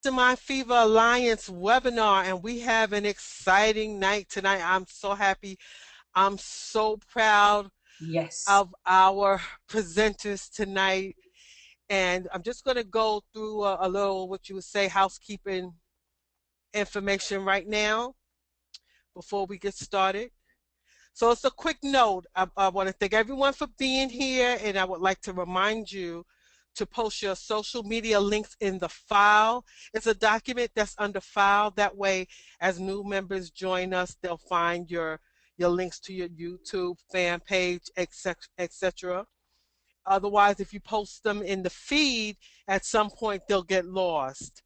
Mastermind Fever Alliance webinar, and we have an exciting night tonight. I'm so happy. I'm so proud Yes. of our presenters tonight. And I'm just going to go through a little, what you would say, housekeeping information right now before we get started. So it's a quick note. I want to thank everyone for being here, and I would like to remind you to post your social media links in the file. It's a document that's under file. That way, as new members join us, they'll find your links to your YouTube fan page, etc., etc. Otherwise, if you post them in the feed, at some point they'll get lost.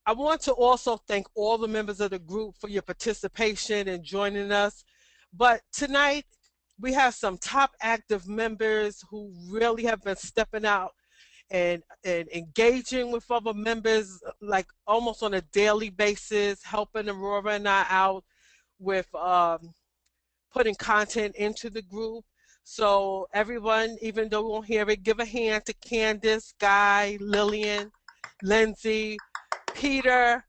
I want to also thank all the members of the group for your participation and joining us. But tonight, we have some top active members who really have been stepping out and engaging with other members like almost on a daily basis, helping Aurora and I out with putting content into the group. So everyone, even though we won't hear it, give a hand to Candace, Guy, Lillian, Lindsay, Peter,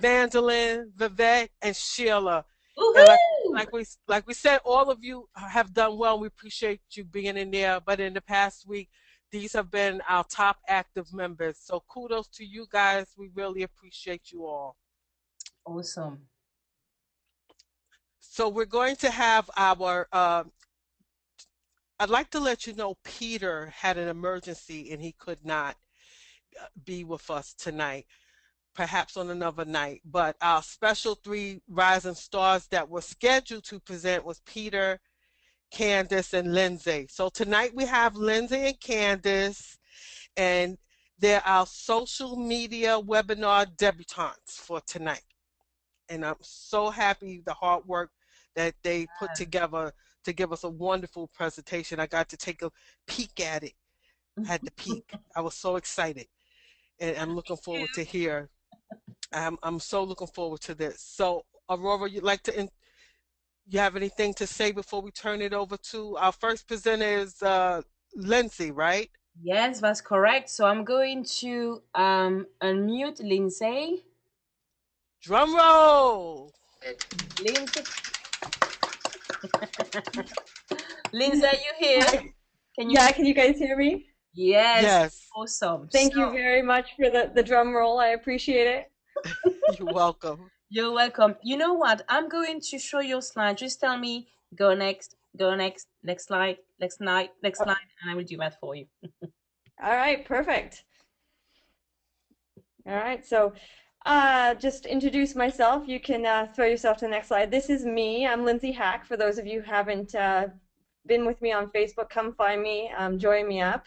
Vandalyn, Vivette, and Sheila. And Woohoo! like we said, all of you have done well. We appreciate you being in there. But in the past week, these have been our top active members. So kudos to you guys. We really appreciate you all. Awesome. So we're going to have our. I'd like to let you know Peter had an emergency and he could not be with us tonight. Perhaps on another night. But our special three rising stars that were scheduled to present was Peter, Candace, and Lindsay. So tonight we have Lindsay and Candace, and they're our social media webinar debutantes for tonight. And I'm so happy the hard work that they put together to give us a wonderful presentation. I got to take a peek at it. I had to peek. I was so excited, and I'm looking forward to hear. I'm so looking forward to this. So, Aurora, you have anything to say before we turn it over to our first presenter is Lindsay, right? Yes, that's correct. So I'm going to unmute Lindsay. Drum roll. Lindsay, Lindsay, are you here? Hi. Can you? Yeah, can you guys hear me? Yes. Yes, Awesome. So Thank you very much for the drum roll. I appreciate it. you're welcome. you're welcome. You know what? I'm going to show your slide. Just tell me, go next, next slide, next Oh, slide, and I will do that for you. all right, perfect. All right, so just introduce myself. You can throw yourself to the next slide. This is me. I'm Lindsay Hack. For those of you who haven't been with me on Facebook, come find me, join me up.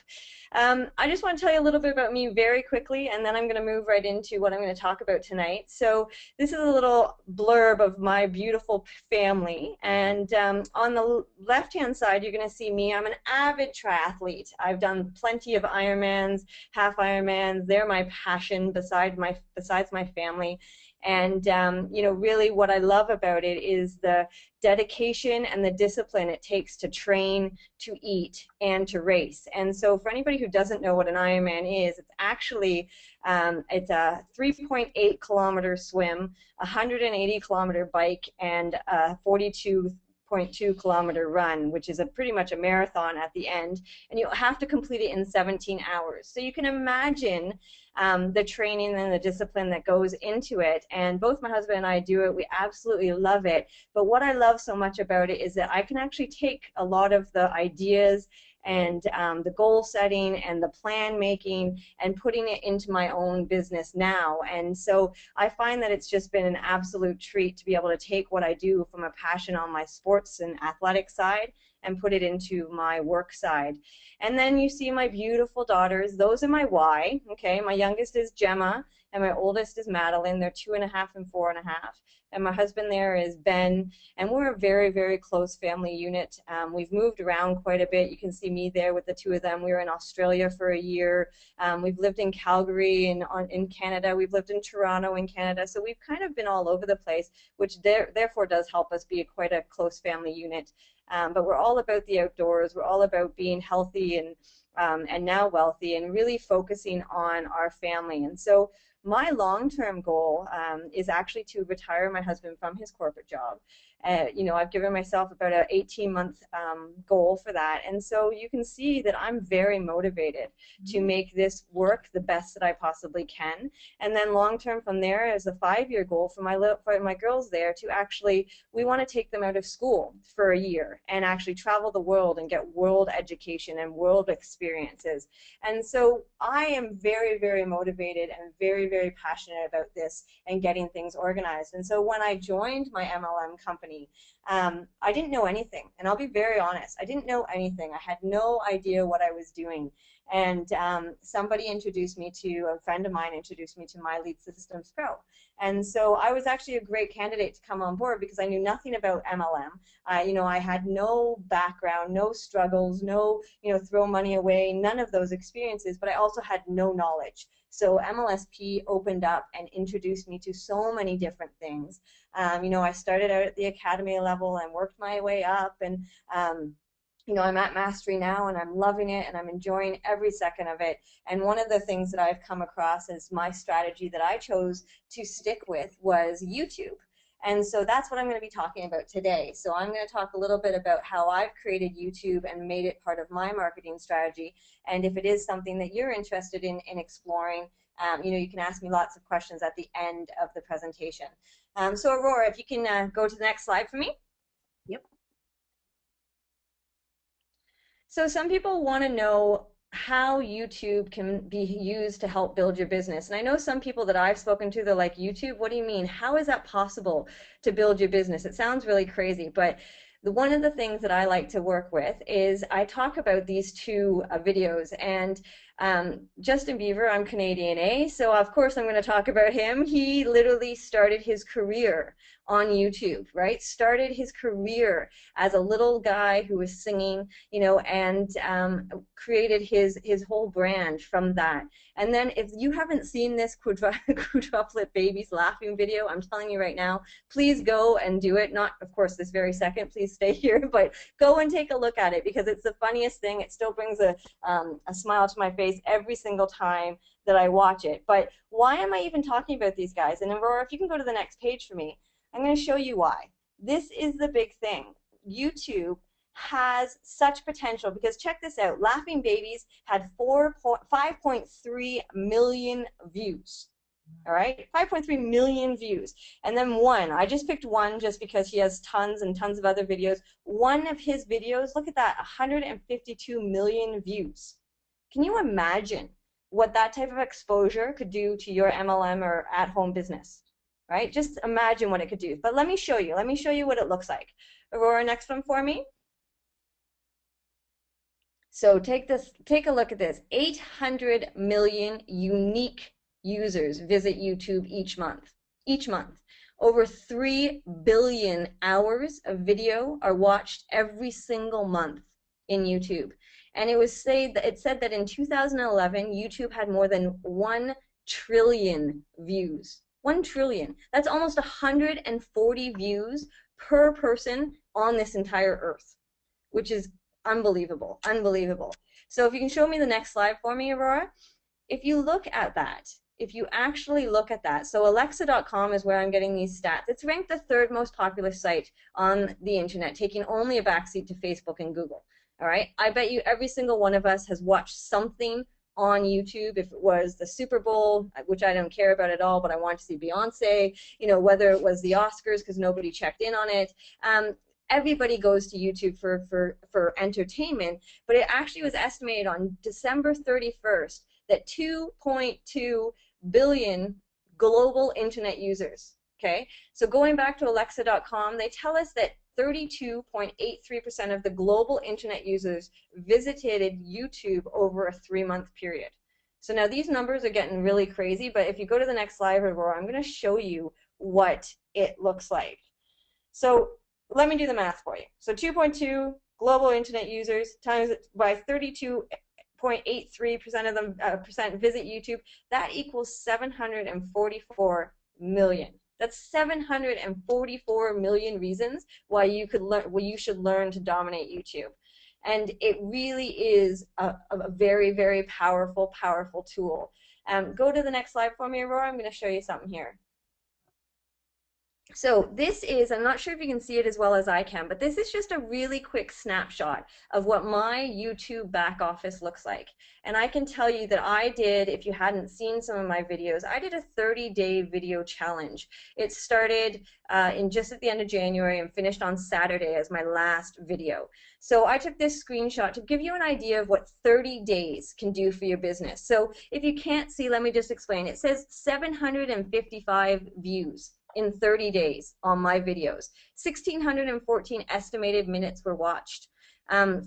I just want to tell you a little bit about me very quickly, and then I'm going to move right into what I'm going to talk about tonight. So this is a little blurb of my beautiful family, and on the left-hand side, you're going to see me. I'm an avid triathlete. I've done plenty of Ironmans, half Ironmans. They're my passion besides my family. And you know, really what I love about it is the dedication and the discipline it takes to train, to eat, and to race. And so for anybody who doesn't know what an Ironman is, it's actually it's a 3.8 kilometer swim, 180-kilometer bike, and a 42.2-kilometer run, which is pretty much a marathon at the end, and you have to complete it in 17 hours. So you can imagine the training and the discipline that goes into it. And both my husband and I do it. We absolutely love it. But what I love so much about it is that I can actually take a lot of the ideas and the goal setting and the plan making and putting it into my own business now. And so I find that it's just been an absolute treat to be able to take what I do from a passion on my sports and athletic side and put it into my work side. And then you see my beautiful daughters. Those are my why. Okay, my youngest is Gemma, and my oldest is Madeline. They're 2.5 and 4.5. And my husband there is Ben, and we're a very, very close family unit. We've moved around quite a bit. You can see me there with the two of them. We were in Australia for a year. We've lived in Calgary in Canada. We've lived in Toronto in Canada. So we've kind of been all over the place, which therefore does help us be quite a close family unit. But we're all about the outdoors. We're all about being healthy and and now wealthy, and really focusing on our family. And so my long-term goal is actually to retire my husband from his corporate job. You know, I've given myself about an 18-month goal for that. And so you can see that I'm very motivated to make this work the best that I possibly can. And then long-term from there is a 5-year goal for my girls there to actually, we want to take them out of school for a year and actually travel the world and get world education and world experiences. And so I am very, very motivated and very, very passionate about this and getting things organized. And so when I joined my MLM company, I didn't know anything. And I'll be very honest, I didn't know anything. I had no idea what I was doing. And somebody introduced me to, a friend of mine introduced me to My Lead Systems Pro. And so I was actually a great candidate to come on board because I knew nothing about MLM. You know, I had no background, no struggles, no, you know, throw money away, none of those experiences, but I also had no knowledge. So MLSP opened up and introduced me to so many different things. You know, I started out at the academy level and worked my way up, and you know, I'm at mastery now and I'm loving it and I'm enjoying every second of it. And one of the things that I've come across as my strategy that I chose to stick with was YouTube. And so that's what I'm going to be talking about today. So I'm going to talk a little bit about how I've created YouTube and made it part of my marketing strategy. And if it is something that you're interested in exploring, you know, you can ask me lots of questions at the end of the presentation. So Aurora, if you can go to the next slide for me. Yep. So some people want to know how YouTube can be used to help build your business. And I know some people that I've spoken to, they're like, YouTube, what do you mean? How is that possible to build your business? It sounds really crazy, but one of the things that I like to work with is I talk about these two videos. And Justin Bieber, I'm Canadian, eh? So of course I'm going to talk about him. He literally started his career on YouTube, right? Started his career as a little guy who was singing, you know, and created his whole brand from that. And then if you haven't seen this quadruplet babies laughing video, I'm telling you right now, please go and do it. Not, of course, this very second, please stay here, but go and take a look at it because it's the funniest thing. It still brings a smile to my face every single time that I watch it. But why am I even talking about these guys? And Aurora, if you can go to the next page for me, I'm going to show you why. This is the big thing. YouTube has such potential because check this out. Laughing Babies had 5.3 million views. All right, 5.3 million views. And then one, I just picked one just because he has tons and tons of other videos. One of his videos, look at that, 152 million views. Can you imagine what that type of exposure could do to your MLM or at-home business? Right? Just imagine what it could do. But let me show you. Let me show you what it looks like. Aurora, next one for me. So take a look at this. 800 million unique users visit YouTube each month. Each month. Over 3 billion hours of video are watched every single month in YouTube. And it said that in 2011, YouTube had more than 1 trillion views. 1 trillion. That's almost 140 views per person on this entire earth, which is unbelievable, unbelievable. So if you can show me the next slide for me, Aurora. If you look at that, if you actually look at that, so Alexa.com is where I'm getting these stats. It's ranked the 3rd most popular site on the internet, taking only a backseat to Facebook and Google. All right, I bet you every single one of us has watched something on YouTube. If it was the Super Bowl, which I don't care about at all, but I want to see Beyonce, you know, whether it was the Oscars because nobody checked in on it. Everybody goes to YouTube for entertainment, but it actually was estimated on December 31st that 2.2 billion global internet users, okay? So going back to Alexa.com, they tell us that 32.83% of the global internet users visited YouTube over a 3-month period. So now these numbers are getting really crazy, but if you go to the next slide, Aurora, I'm going to show you what it looks like. So let me do the math for you. So 2.2 global internet users times by 32.83% of them visit YouTube, that equals 744 million. That's 744 million reasons why you should learn to dominate YouTube. And it really is a very, very powerful, powerful tool. Go to the next slide for me, Aurora. I'm going to show you something here. So this is, I'm not sure if you can see it as well as I can, but this is just a really quick snapshot of what my YouTube back office looks like. And I can tell you that I did, if you hadn't seen some of my videos, I did a 30-day video challenge. It started in just at the end of January and finished on Saturday as my last video. So I took this screenshot to give you an idea of what 30 days can do for your business. So if you can't see, let me just explain. It says 755 views in 30 days on my videos. 1,614 estimated minutes were watched.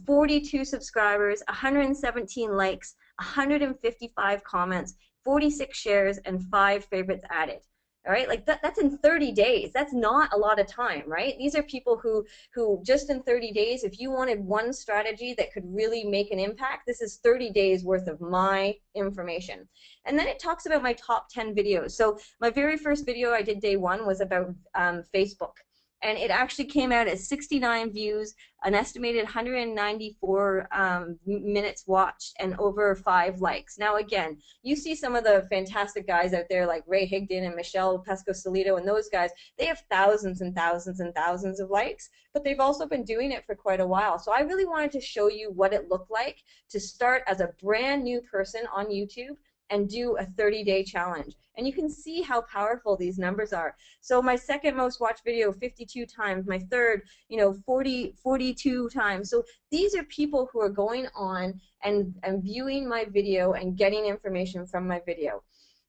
42 subscribers, 117 likes, 155 comments, 46 shares, and 5 favorites added. All right, like that's in 30 days. That's not a lot of time, right? These are people who just in 30 days, if you wanted one strategy that could really make an impact, this is 30 days worth of my information. And then it talks about my top 10 videos. So my very first video I did day one was about Facebook. And it actually came out at 69 views, an estimated 194 minutes watched, and over 5 likes. Now again, you see some of the fantastic guys out there like Ray Higdon and Michelle Pesco-Solito and those guys, they have thousands and thousands and thousands of likes, but they've also been doing it for quite a while. So I really wanted to show you what it looked like to start as a brand new person on YouTube and do a 30-day challenge. And you can see how powerful these numbers are. So my second most watched video, 52 times. My third, 42 times. So these are people who are going on and viewing my video and getting information from my video.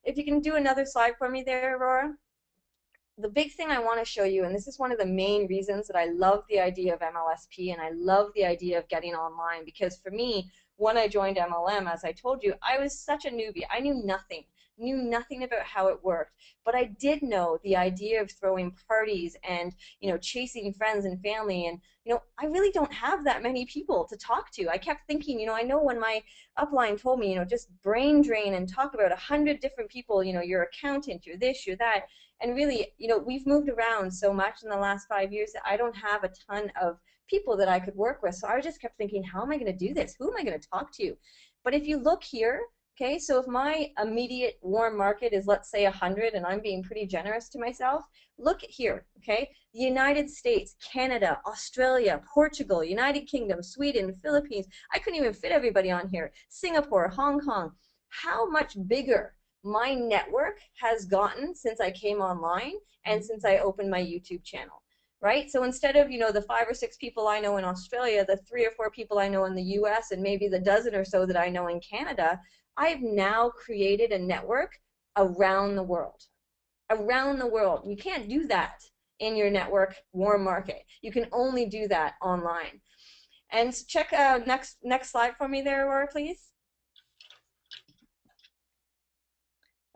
If you can do another slide for me there, Aurora. The big thing I want to show you, and this is one of the main reasons that I love the idea of MLSP and I love the idea of getting online, because for me, when I joined MLM, as I told you, I was such a newbie. I knew nothing about how it worked, but I did know the idea of throwing parties and chasing friends and family, and I really don't have that many people to talk to. I kept thinking, I know when my upline told me, just brain drain and talk about 100 different people, your accountant, you're this, you're that, and really, we've moved around so much in the last 5 years that I don't have a ton of people that I could work with. So I just kept thinking, how am I going to do this? Who am I going to talk to? But if you look here, okay, so if my immediate warm market is, let's say, 100, and I'm being pretty generous to myself, look here, okay? The United States, Canada, Australia, Portugal, United Kingdom, Sweden, Philippines. I couldn't even fit everybody on here. Singapore, Hong Kong. How much bigger my network has gotten since I came online and since I opened my YouTube channel. Right? So instead of, the 5 or 6 people I know in Australia, the 3 or 4 people I know in the US, and maybe the dozen or so that I know in Canada, I've now created a network around the world. Around the world. You can't do that in your network warm market. You can only do that online. And check next slide for me there, Aurora, please.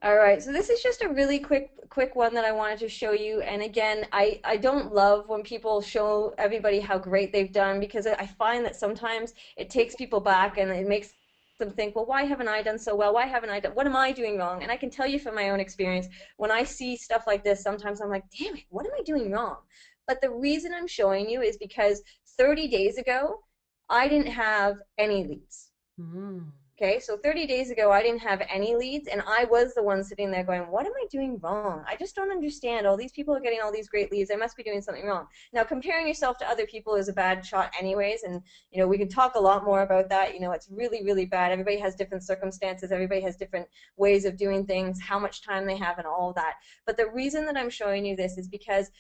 All right, so this is just a really quick one that I wanted to show you. And again, I don't love when people show everybody how great they've done, because I find that sometimes it takes people back and it makes them think, well, why haven't I done so well? Why haven't I done, what am I doing wrong? And I can tell you from my own experience, when I see stuff like this, sometimes I'm like, damn it, what am I doing wrong? But the reason I'm showing you is because 30 days ago, I didn't have any leads. Okay, so 30 days ago, I didn't have any leads, and I was the one sitting there going, what am I doing wrong? I just don't understand. All these people are getting all these great leads. I must be doing something wrong. Now, comparing yourself to other people is a bad shot anyways, and, we can talk a lot more about that. It's really, really bad. Everybody has different circumstances. Everybody has different ways of doing things, how much time they have, and all of that. But the reason that I'm showing you this is because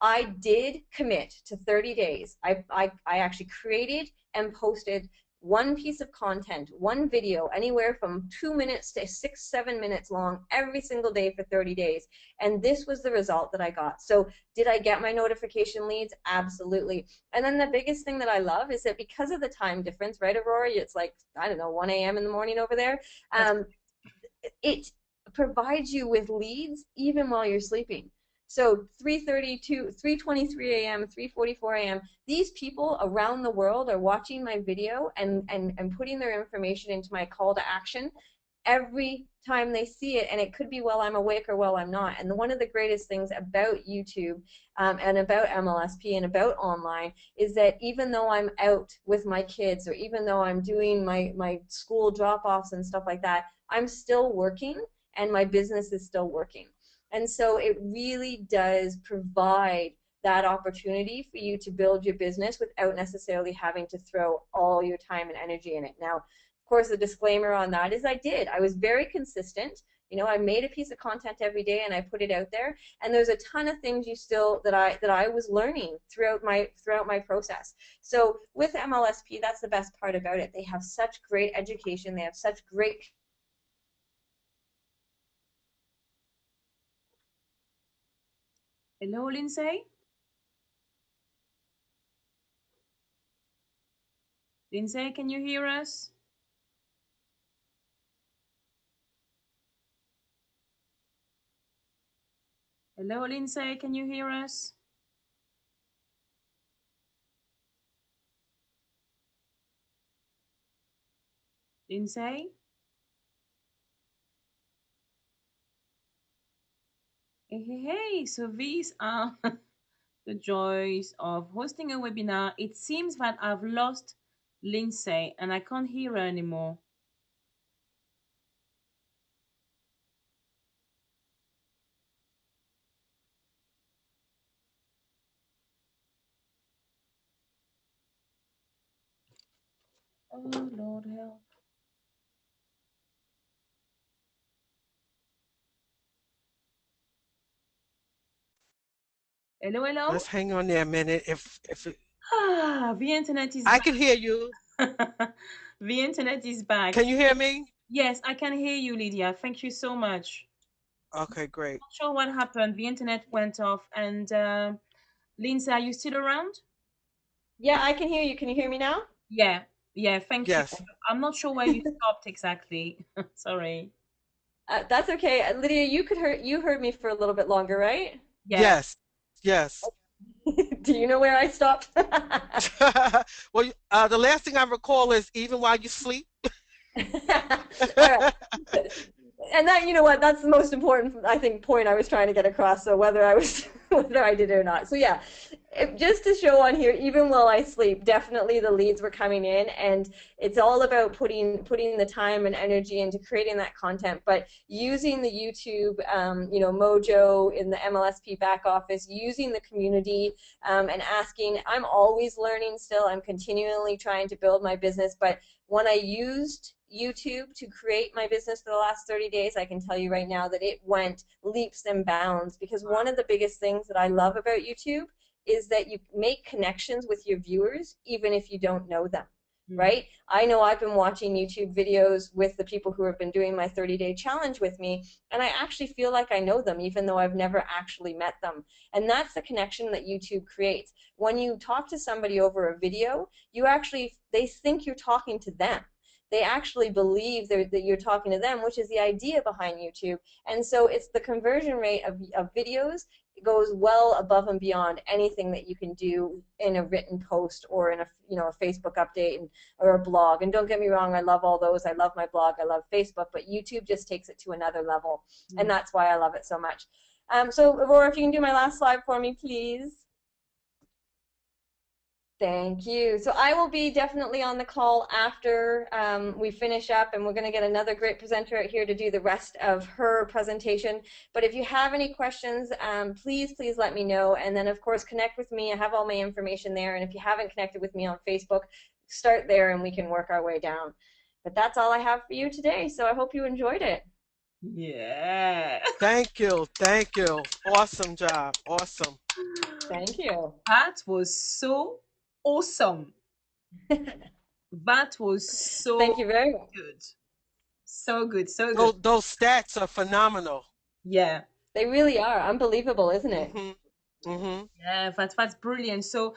I did commit to 30 days. I actually created and posted one piece of content, one video, anywhere from 2 minutes to 6-7 minutes long every single day for 30 days. And this was the result that I got. So did I get my notification leads? Absolutely. And then the biggest thing that I love is that because of the time difference, right, Aurora? It's like, I don't know, 1 a.m. in the morning over there. It provides you with leads even while you're sleeping. So 3:32, 3:23 a.m., 3:44 a.m., these people around the world are watching my video and putting their information into my call to action every time they see it, and it could be while I'm awake or while I'm not. And one of the greatest things about YouTube and about MLSP and about online is that even though I'm out with my kids, or even though I'm doing my school drop-offs and stuff like that, I'm still working and my business is still working. And so it really does provide that opportunity for you to build your business without necessarily having to throw all your time and energy in it. Now, of course, the disclaimer on that is I was very consistent. You know, I made a piece of content every day and I put it out there. And there's a ton of things that I was learning throughout my process. So with MLSP, that's the best part about it. They have such great education. They have such great. Hello, Lindsay? Lindsay, can you hear us? Hello, Lindsay, can you hear us? Lindsay? Hey, hey, hey. So these are the joys of hosting a webinar. It seems that I've lost Lindsay and I can't hear her anymore. Oh, Lord help. Hello, hello. Let's hang on there a minute. If it, The internet is I back. can hear you. The internet is back. Can you hear me? Yes, I can hear you, Lydia. Thank you so much. Okay, great. Not sure what happened. The internet went off. And Lindsay, are you still around? Yeah, I can hear you. Can you hear me now? Yeah, yeah, thank you. Yes. I'm not sure where you stopped exactly. Sorry. That's okay. Lydia, you heard me for a little bit longer, right? Yeah. Yes. Yes. Do you know where I stopped? Well, the last thing I recall is even while you sleep. All right. And that, you know what, that's the most important, I think, point I was trying to get across. So whether I was, whether I did it or not. So yeah, just to show on here, even while I sleep, definitely the leads were coming in, and it's all about putting the time and energy into creating that content, but using the YouTube, Mojo in the MLSP back office, using the community, and asking. I'm always learning still. I'm continually trying to build my business, but when I used YouTube to create my business for the last 30 days, I can tell you right now that it went leaps and bounds, because one of the biggest things that I love about YouTube is that you make connections with your viewers even if you don't know them. Right? I know I've been watching YouTube videos with the people who have been doing my 30-day challenge with me, and I actually feel like I know them even though I've never actually met them. And that's the connection that YouTube creates. When you talk to somebody over a video, they think you're talking to them. They actually believe that you're talking to them, which is the idea behind YouTube. And so it's the conversion rate of videos. It goes well above and beyond anything that you can do in a written post or in a Facebook update or a blog. And don't get me wrong, I love all those. I love my blog. I love Facebook, but YouTube just takes it to another level, and that's why I love it so much. So Aurora, if you can do my last slide for me, please. Thank you. So I will be definitely on the call after we finish up, and we're going to get another great presenter out here to do the rest of her presentation. But if you have any questions, please let me know. And then, of course, connect with me. I have all my information there. And if you haven't connected with me on Facebook, start there and we can work our way down. But that's all I have for you today. So I hope you enjoyed it. Yeah. Thank you. Thank you. Awesome job. Awesome. Thank you. That was so awesome. That was so Thank you very much. good. So good, so good. Those stats are phenomenal. Yeah. They really are unbelievable, isn't it? Yeah, that's brilliant. So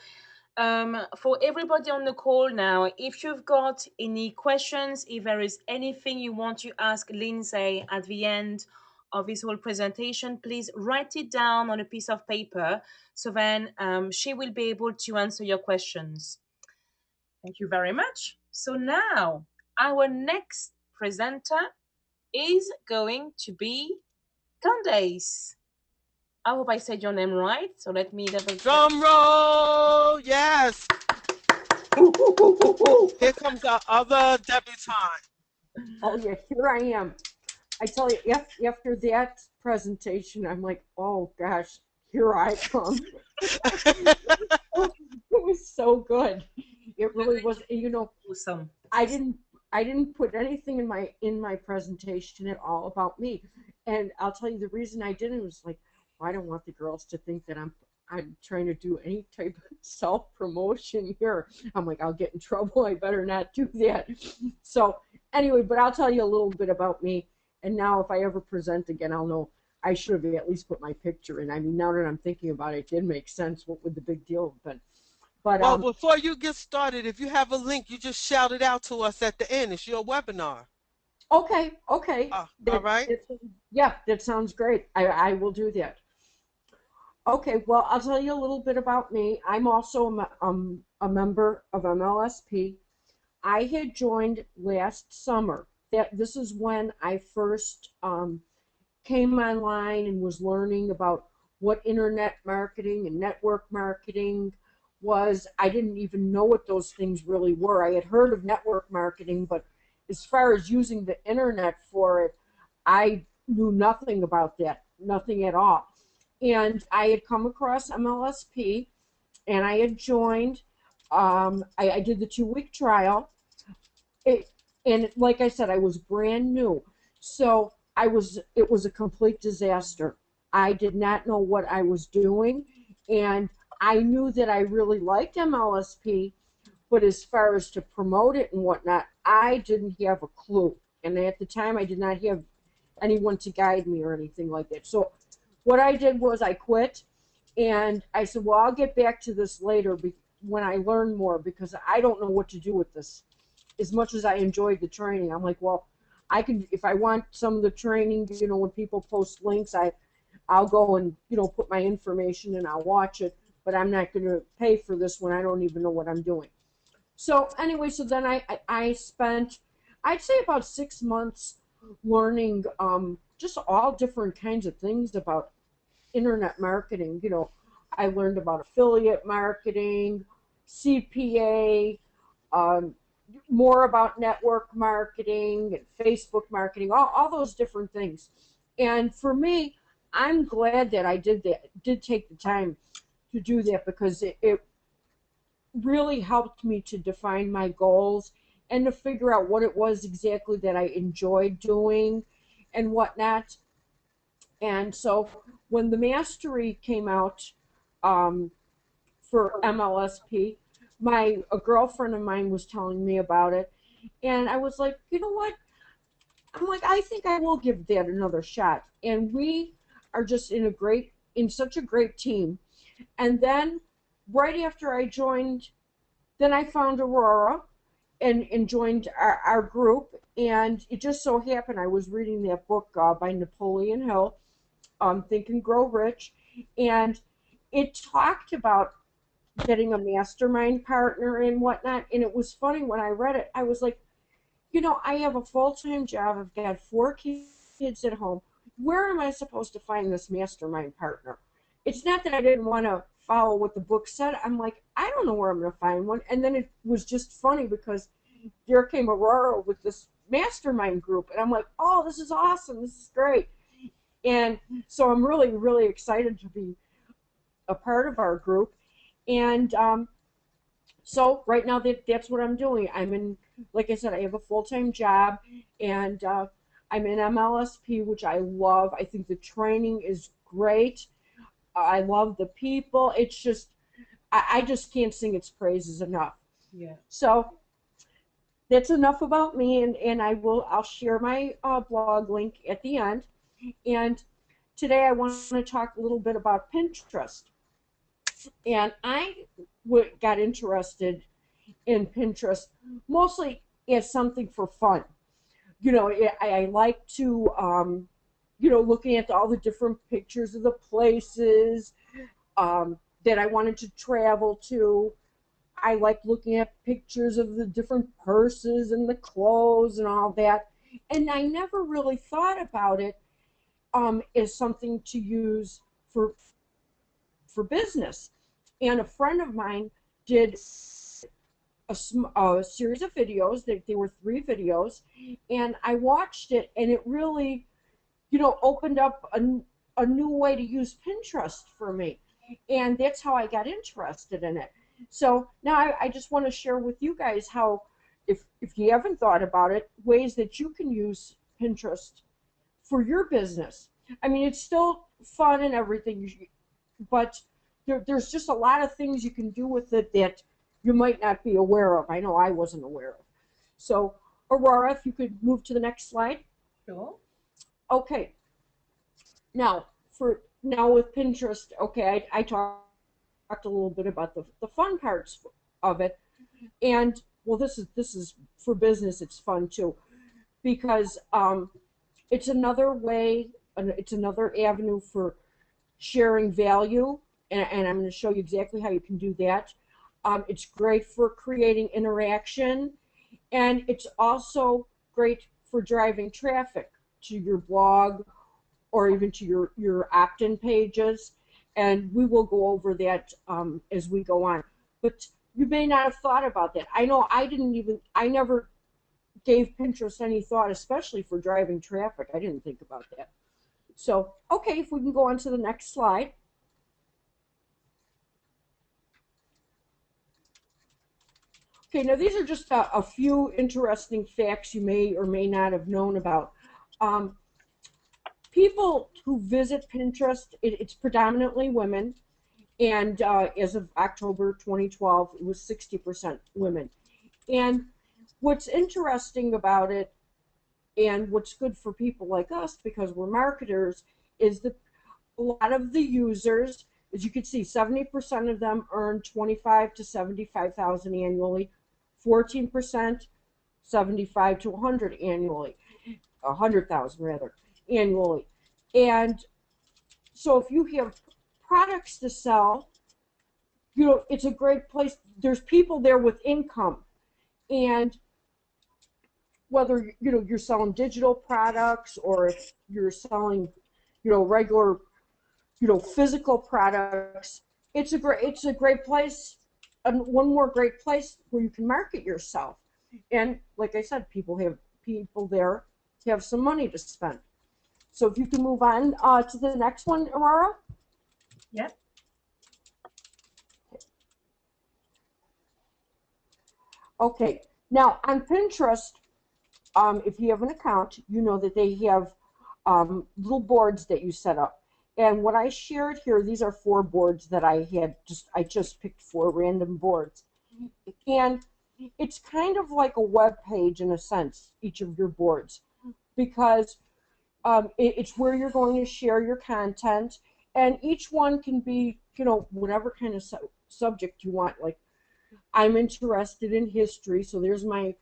for everybody on the call now, if you've got any questions, if there is anything you want to ask Lindsay at the end of this whole presentation, please write it down on a piece of paper, so then she will be able to answer your questions. Thank you very much. So now, our next presenter is going to be Candace. I hope I said your name right. So let me double check. Drum roll, yes. Here comes our other debutante. Oh yeah, here I am. I tell you, after that presentation, I'm like, oh gosh, here I come. It was so good. It really was. You know, Awesome. I didn't put anything in my presentation at all about me, and I'll tell you the reason I didn't was like, well, I don't want the girls to think that I'm trying to do any type of self promotion here. I'm like, I'll get in trouble. I better not do that. So anyway, but I'll tell you a little bit about me. And now if I ever present again, I'll know I should have at least put my picture in. I mean, now that I'm thinking about it, it did make sense. What would the big deal have been? But Well, before you get started, if you have a link, you just shout it out to us at the end. It's your webinar. okay. All right. Yeah, that sounds great. I will do that. Okay, well, I'll tell you a little bit about me. I'm also a member of MLSP. I had joined last summer. This is when I first came online and was learning about what internet marketing and network marketing was. I didn't even know what those things really were. I had heard of network marketing, but as far as using the internet for it, I knew nothing about that, nothing at all. And I had come across MLSP, and I had joined. I did the 2-week trial. And like I said, I was brand new. So it was a complete disaster. I did not know what I was doing, and I knew that I really liked MLSP, but as far as to promote it and whatnot, I didn't have a clue. And at the time, I did not have anyone to guide me or anything like that. So what I did was I quit, and I said, well, I'll get back to this later when I learn more, because I don't know what to do with this. As much as I enjoyed the training, I'm like, well, I can, if I want some of the training, you know, when people post links, I'll go and, you know, put my information and I'll watch it, but I'm not going to pay for this when I don't even know what I'm doing. So anyway, so then I spent, I'd say about 6 months learning just all different kinds of things about internet marketing. You know, I learned about affiliate marketing, CPA, um, more about network marketing and Facebook marketing, all those different things. And for me, I'm glad that I did take the time to do that, because it really helped me to define my goals and to figure out what it was exactly that I enjoyed doing and whatnot. And so when the mastery came out for MLSP, a girlfriend of mine was telling me about it, and I was like, you know what? I'm like, I think I will give that another shot. And we are just in such a great team. And then right after I joined, then I found Aurora and joined our group. And it just so happened I was reading that book by Napoleon Hill, Think and Grow Rich, and it talked about getting a mastermind partner and whatnot. And it was funny when I read it, I was like, you know, I have a full-time job. I've got 4 kids at home. Where am I supposed to find this mastermind partner? It's not that I didn't want to follow what the book said. I'm like, I don't know where I'm going to find one. And then it was just funny because there came Aurora with this mastermind group. And I'm like, oh, this is awesome. This is great. And so I'm really, really excited to be a part of our group. And so right now that's what I'm doing. Like I said, I have a full-time job, and I'm in MLSP, which I love. I think the training is great. I love the people. It's just, I just can't sing its praises enough. Yeah. So that's enough about me, and I'll share my blog link at the end. And today I want to talk a little bit about Pinterest. And I got interested in Pinterest mostly as something for fun. You know, I like to, you know, looking at all the different pictures of the places that I wanted to travel to. I like looking at pictures of the different purses and the clothes and all that. And I never really thought about it as something to use for business. And a friend of mine did a series of videos. They were 3 videos, and I watched it, and it really, opened up a new way to use Pinterest for me, and that's how I got interested in it. So now I just want to share with you guys how, if you haven't thought about it, ways that you can use Pinterest for your business. I mean, it's still fun and everything, but there's just a lot of things you can do with it that you might not be aware of. I know I wasn't aware of. So, Aurora, if you could move to the next slide. Sure. Okay. Now with Pinterest, okay, I talked a little bit about the fun parts of it, and well, this is for business. It's fun too, because it's another way, it's another avenue for sharing value, and I'm going to show you exactly how you can do that. It's great for creating interaction, and it's also great for driving traffic to your blog or even to your opt-in pages, and we will go over that as we go on. But you may not have thought about that. I know I never gave Pinterest any thought, especially for driving traffic. I didn't think about that. So, okay, if we can go on to the next slide. Okay, now these are just a few interesting facts you may or may not have known about. People who visit Pinterest, it's predominantly women, and as of October 2012, it was 60% women. And what's interesting about it, and what's good for people like us, because we're marketers, is that a lot of the users, as you can see, 70% of them earn 25 to 75,000 annually, 14% 75 to 100 annually, 100,000 rather annually. And so if you have products to sell, it's a great place. There's people there with income, and whether you're selling digital products or if you're selling regular physical products, it's a great place, and one more great place where you can market yourself. And like I said, people there have some money to spend. So if you can move on to the next one, Aurora. Yep. Okay, now on Pinterest, if you have an account, you know that they have little boards that you set up. And what I shared here, these are 4 boards that I just picked 4 random boards. And it's kind of like a web page in a sense, each of your boards, because it's where you're going to share your content, and each one can be, whatever kind of subject you want. Like, I'm interested in history, so there's my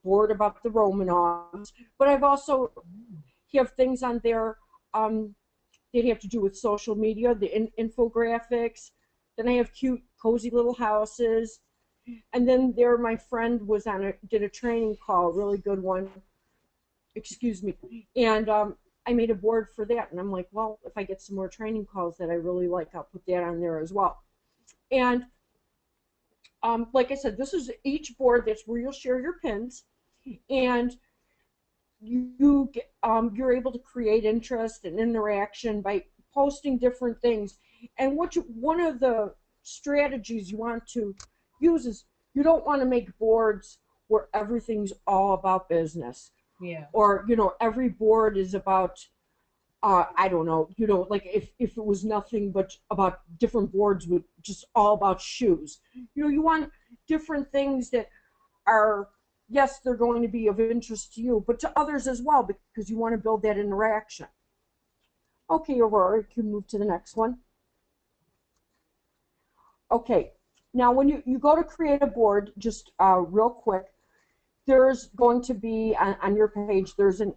board about the Romanovs, but I've also have things on there that have to do with social media, the infographics. Then I have cute, cozy little houses, and then there my friend was did a training call, really good one. Excuse me, and I made a board for that, and I'm like, well, if I get some more training calls that I really like, I'll put that on there as well. And like I said, this is each board. That's where you'll share your pins, and you're able to create interest and interaction by posting different things. And one of the strategies you want to use is you don't want to make boards where everything's all about business. Yeah. Or every board is about I don't know, like if it was nothing but about different boards with just all about shoes. You want different things that are, yes, they're going to be of interest to you, but to others as well, because you want to build that interaction. Okay, Aurora, you can move to the next one. Okay, now when you go to create a board, just real quick, there's going to be on your page, there's an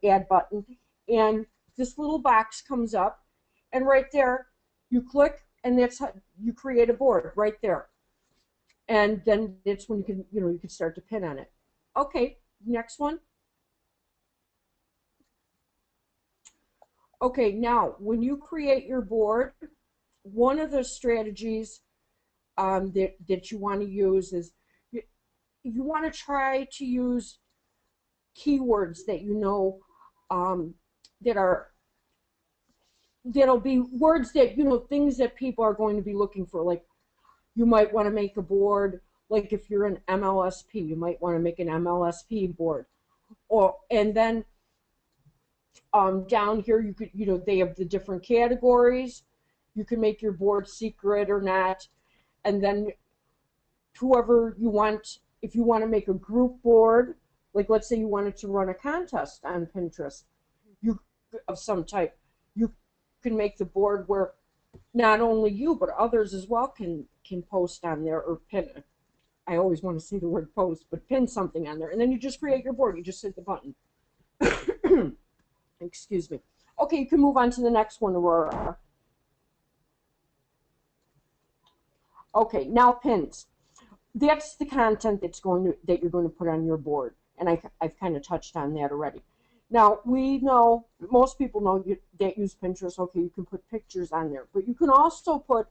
add button, and this little box comes up, and right there you click, and that's how you create a board right there. And then that's when you can start to pin on it. Okay, next one. Okay, now when you create your board, one of the strategies that you want to use is you want to try to use keywords that you know that are that'll be words that things that people are going to be looking for. Like you might want to make a board. Like if you're an MLSP, you might want to make an MLSP board. And then down here you could they have the different categories. You can make your board secret or not, and then whoever you want, if you want to make a group board, like let's say you wanted to run a contest on Pinterest, you of some type, you can make the board where not only you but others as well can post on there or pin. I always want to say the word post, but pin something on there, and then you just create your board. You just hit the button. Excuse me. Okay, you can move on to the next one, Aurora. Okay, now pins. That's the content that you're going to put on your board, and I've kind of touched on that already. Now we know, most people know that use Pinterest. Okay, you can put pictures on there, but you can also put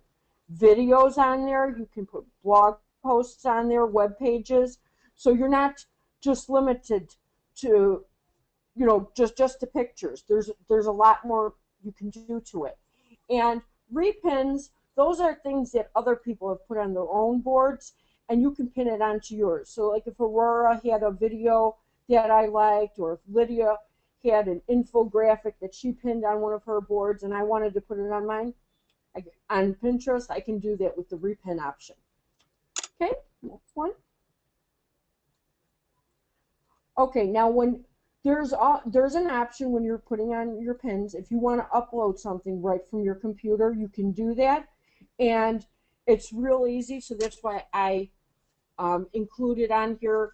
videos on there. You can put blog posts on there, web pages. So you're not just limited to just the pictures. There's a lot more you can do to it. And repins, those are things that other people have put on their own boards, and you can pin it onto yours. So like if Aurora had a video that I liked, or if Lydia had an infographic that she pinned on one of her boards and I wanted to put it on mine, on Pinterest, I can do that with the repin option. Okay, next one. Okay, now when there's an option when you're putting on your pins, if you want to upload something right from your computer, you can do that, and it's real easy. So that's why I included on here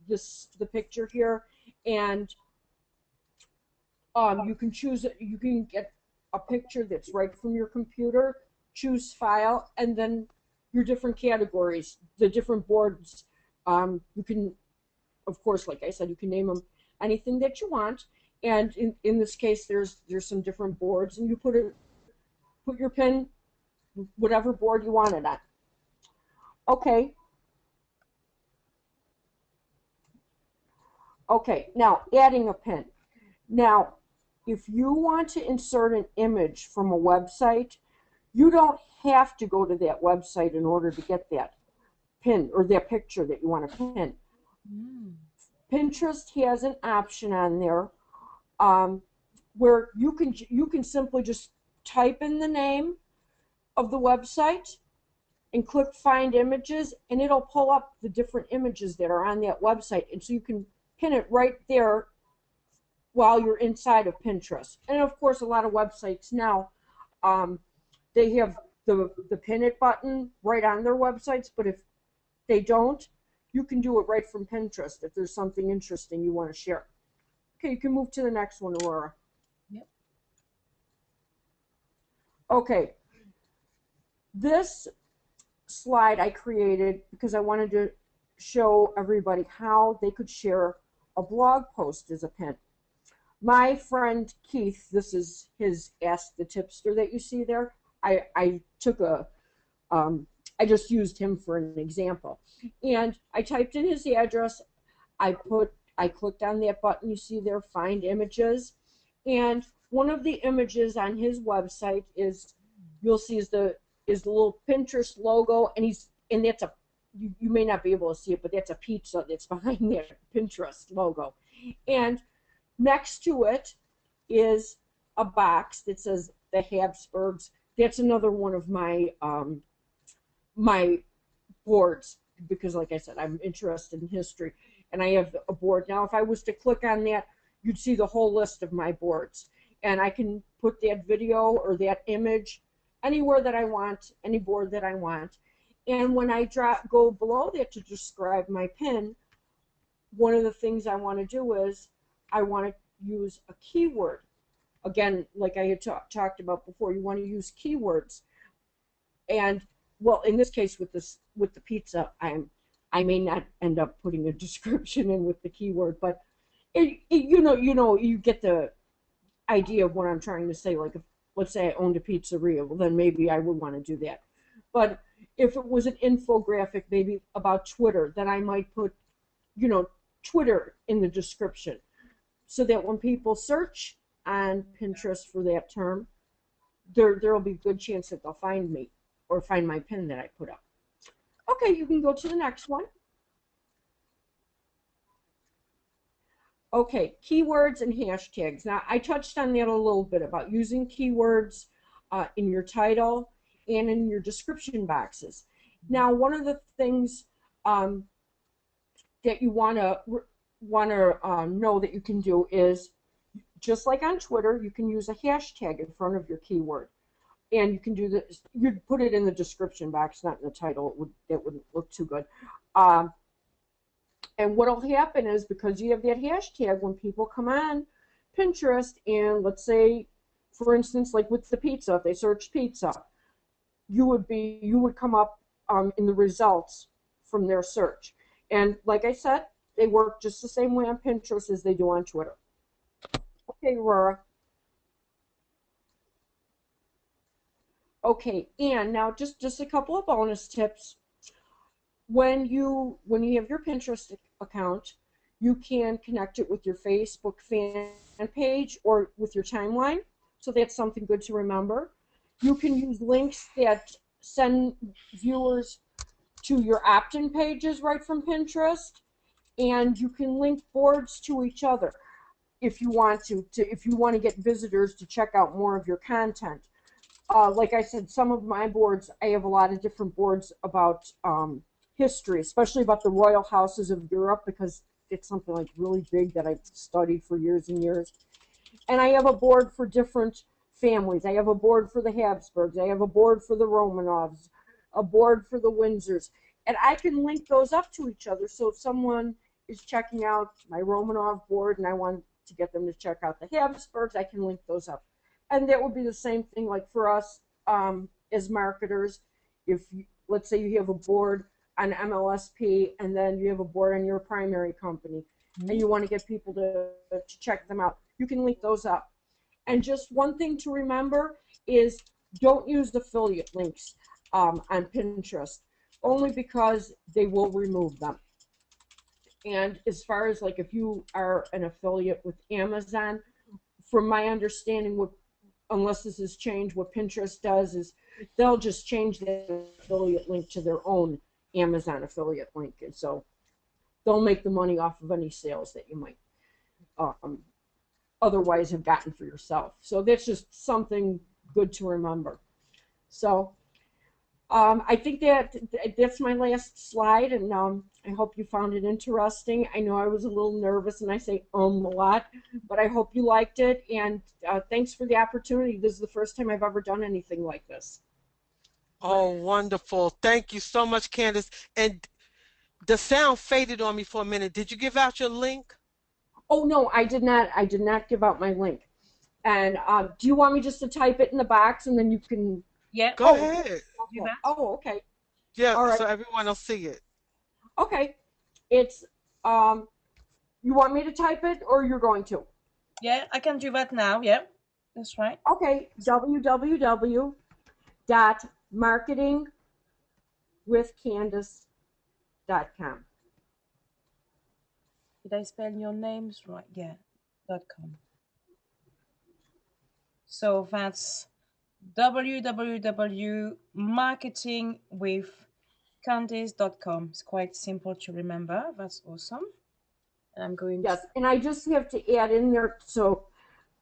the picture here, and you can choose. You can get a picture that's right from your computer. Choose file, and then your different categories, the different boards. You can, of course, like I said, you can name them anything that you want. And in this case, there's some different boards, and you put your pin whatever board you want it on. Okay. Okay, now adding a pin. Now, if you want to insert an image from a website, you don't have to go to that website in order to get that pin or that picture that you want to pin. Pinterest has an option on there where you can simply just type in the name of the website and click Find Images, and it'll pull up the different images that are on that website, and so you can pin it right there while you're inside of Pinterest. And of course, a lot of websites now, they have the pin it button right on their websites, but if they don't, you can do it right from Pinterest if there's something interesting you want to share. Okay, you can move to the next one, Aurora. Yep. Okay, this slide I created because I wanted to show everybody how they could share a blog post as a pin. My friend Keith, this is his Ask the Tipster that you see there. I took I just used him for an example. And I typed in his address. I clicked on that button you see there, Find Images. And one of the images on his website is, you'll see is the little Pinterest logo, and that's a, you may not be able to see it, but that's a pizza that's behind that Pinterest logo. And next to it is a box that says the Habsburgs. That's another one of my my boards, because like I said, I'm interested in history, and I have a board. Now if I was to click on that, you'd see the whole list of my boards, and I can put that video or that image anywhere that I want, any board that I want. And when I go below that to describe my pin, one of the things I want to do is I want to use a keyword. Again, like I had talked about before, you want to use keywords. And well, in this case with the pizza, I may not end up putting a description in with the keyword, but you get the idea of what I'm trying to say. Like, if, let's say I owned a pizzeria, well, then maybe I would want to do that. But if it was an infographic, maybe about Twitter, then I might put, Twitter in the description, so that when people search on Pinterest for that term, there will be a good chance that they'll find me or find my pin that I put up. Okay, you can go to the next one. Okay, keywords and hashtags. Now, I touched on that a little bit about using keywords in your title and in your description boxes. Now, one of the things that you want to know that you can do is, just like on Twitter, you can use a hashtag in front of your keyword, and you can do this. You'd put it in the description box, not in the title. It wouldn't look too good. And what'll happen is, because you have that hashtag, when people come on Pinterest and, let's say, for instance, like with the pizza, if they search pizza, you would come up in the results from their search. And like I said, they work just the same way on Pinterest as they do on Twitter. Okay, Aurora. Okay, and now just a couple of bonus tips. When you have your Pinterest account, you can connect it with your Facebook fan page or with your timeline. So that's something good to remember. You can use links that send viewers to your opt-in pages right from Pinterest, and you can link boards to each other if you want if you want to get visitors to check out more of your content. Like I said, some of my boards, I have a lot of different boards about history, especially about the royal houses of Europe, because it's something like really big that I've studied for years and years. And I have a board for different families. I have a board for the Habsburgs. I have a board for the Romanovs, a board for the Windsors. And I can link those up to each other. So if someone is checking out my Romanov board and I want to get them to check out the Habsburgs, I can link those up. And that would be the same thing like for us as marketers. If, let's say, you have a board on MLSP, and then you have a board on your primary company, and you want to get people to check them out, you can link those up. And just one thing to remember is, don't use affiliate links on Pinterest, only because they will remove them. And as far as, like, if you are an affiliate with Amazon, from my understanding, unless this has changed, what Pinterest does is they'll just change the affiliate link to their own Amazon affiliate link, and so they'll make the money off of any sales that you might otherwise have gotten for yourself. So that's just something good to remember. So I think that's my last slide, and I hope you found it interesting. I know I was a little nervous, and I say a lot, but I hope you liked it, and thanks for the opportunity. This is the first time I've ever done anything like this. Oh, wonderful. Thank you so much, Candace. And the sound faded on me for a minute. Did you give out your link? Oh, no, I did not. I did not give out my link. And do you want me just to type it in the box, and then you can... Yeah. Go ahead. Okay. Oh, okay. Yeah, all right. So everyone will see it. Okay. It's, you want me to type it, or you're going to? Yeah, I can do that now. Yeah, that's right. Okay. www.marketingwithcandace.com. Did I spell your names right? Yeah, .com. So that's www.marketingwithcandace.com. It's quite simple to remember. That's awesome. And I'm going Yes, and I just have to add in there so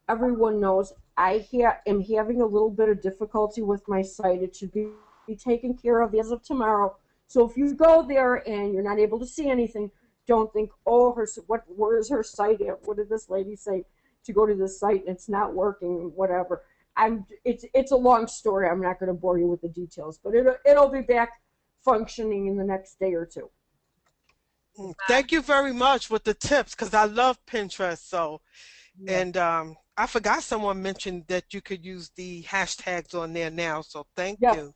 everyone knows, I am having a little bit of difficulty with my site. It should be taken care of as of tomorrow. So if you go there and you're not able to see anything, don't think, oh, where is her site at? What did this lady say to go to this site and it's not working, whatever. It's a long story. I'm not going to bore you with the details, but it'll be back functioning in the next day or two. Thank you very much with the tips, because I love Pinterest. So, yeah. And I forgot someone mentioned that you could use the hashtags on there now. So thank you.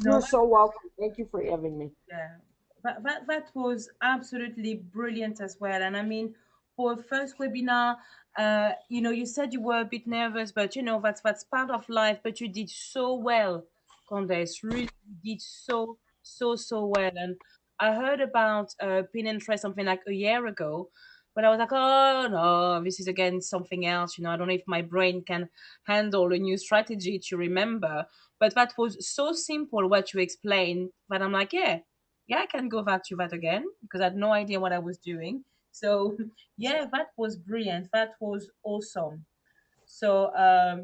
You're so welcome. Thank you for having me. Yeah, that was absolutely brilliant as well. And I mean, for a first webinar. You said you were a bit nervous, but that's part of life. But you did so well, Candace. Really did so well. And I heard about Pinterest something like a year ago, but I was like, oh no, this is again something else. I don't know if my brain can handle a new strategy to remember. But that was so simple what you explained that I'm like, yeah, I can go back to that again because I had no idea what I was doing. So yeah, that was brilliant. That was awesome. So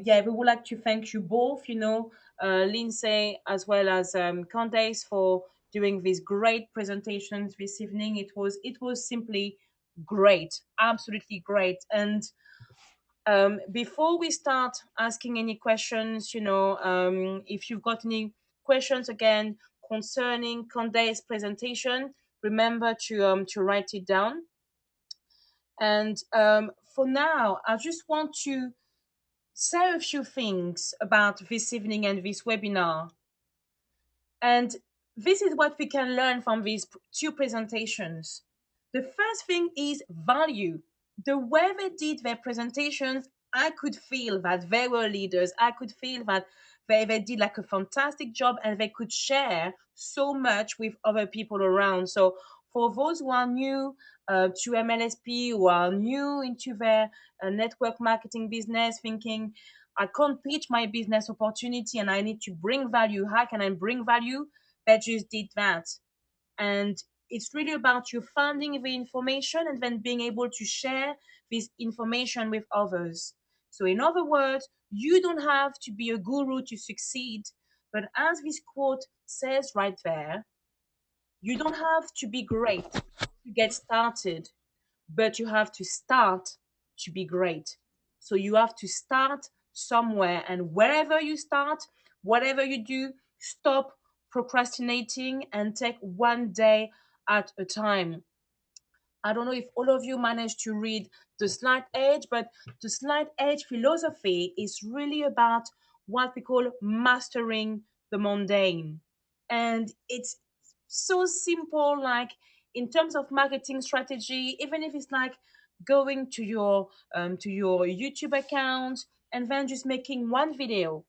yeah, we would like to thank you both, Lindsay as well as Candace for doing these great presentations this evening. It was simply great, absolutely great. And before we start asking any questions, if you've got any questions again concerning Candace's presentation, remember to write it down. And for now, I just want to say a few things about this evening and this webinar. And this is what we can learn from these two presentations. The first thing is value. The way they did their presentations, I could feel that they were leaders. I could feel that they did like a fantastic job and they could share so much with other people around. So for those who are new to MLSP, who are new into their network marketing business, thinking, I can't pitch my business opportunity and I need to bring value. How can I bring value? They just did that. And it's really about you finding the information and then being able to share this information with others. So, in other words, you don't have to be a guru to succeed, but as this quote says right there, you don't have to be great to get started, but you have to start to be great. So you have to start somewhere, and wherever you start, whatever you do, stop procrastinating and take one day at a time. I don't know if all of you managed to read The Slight Edge, but the Slight Edge philosophy is really about what we call mastering the mundane. And it's so simple, like in terms of marketing strategy, even if it's like going to your YouTube account and then just making one video.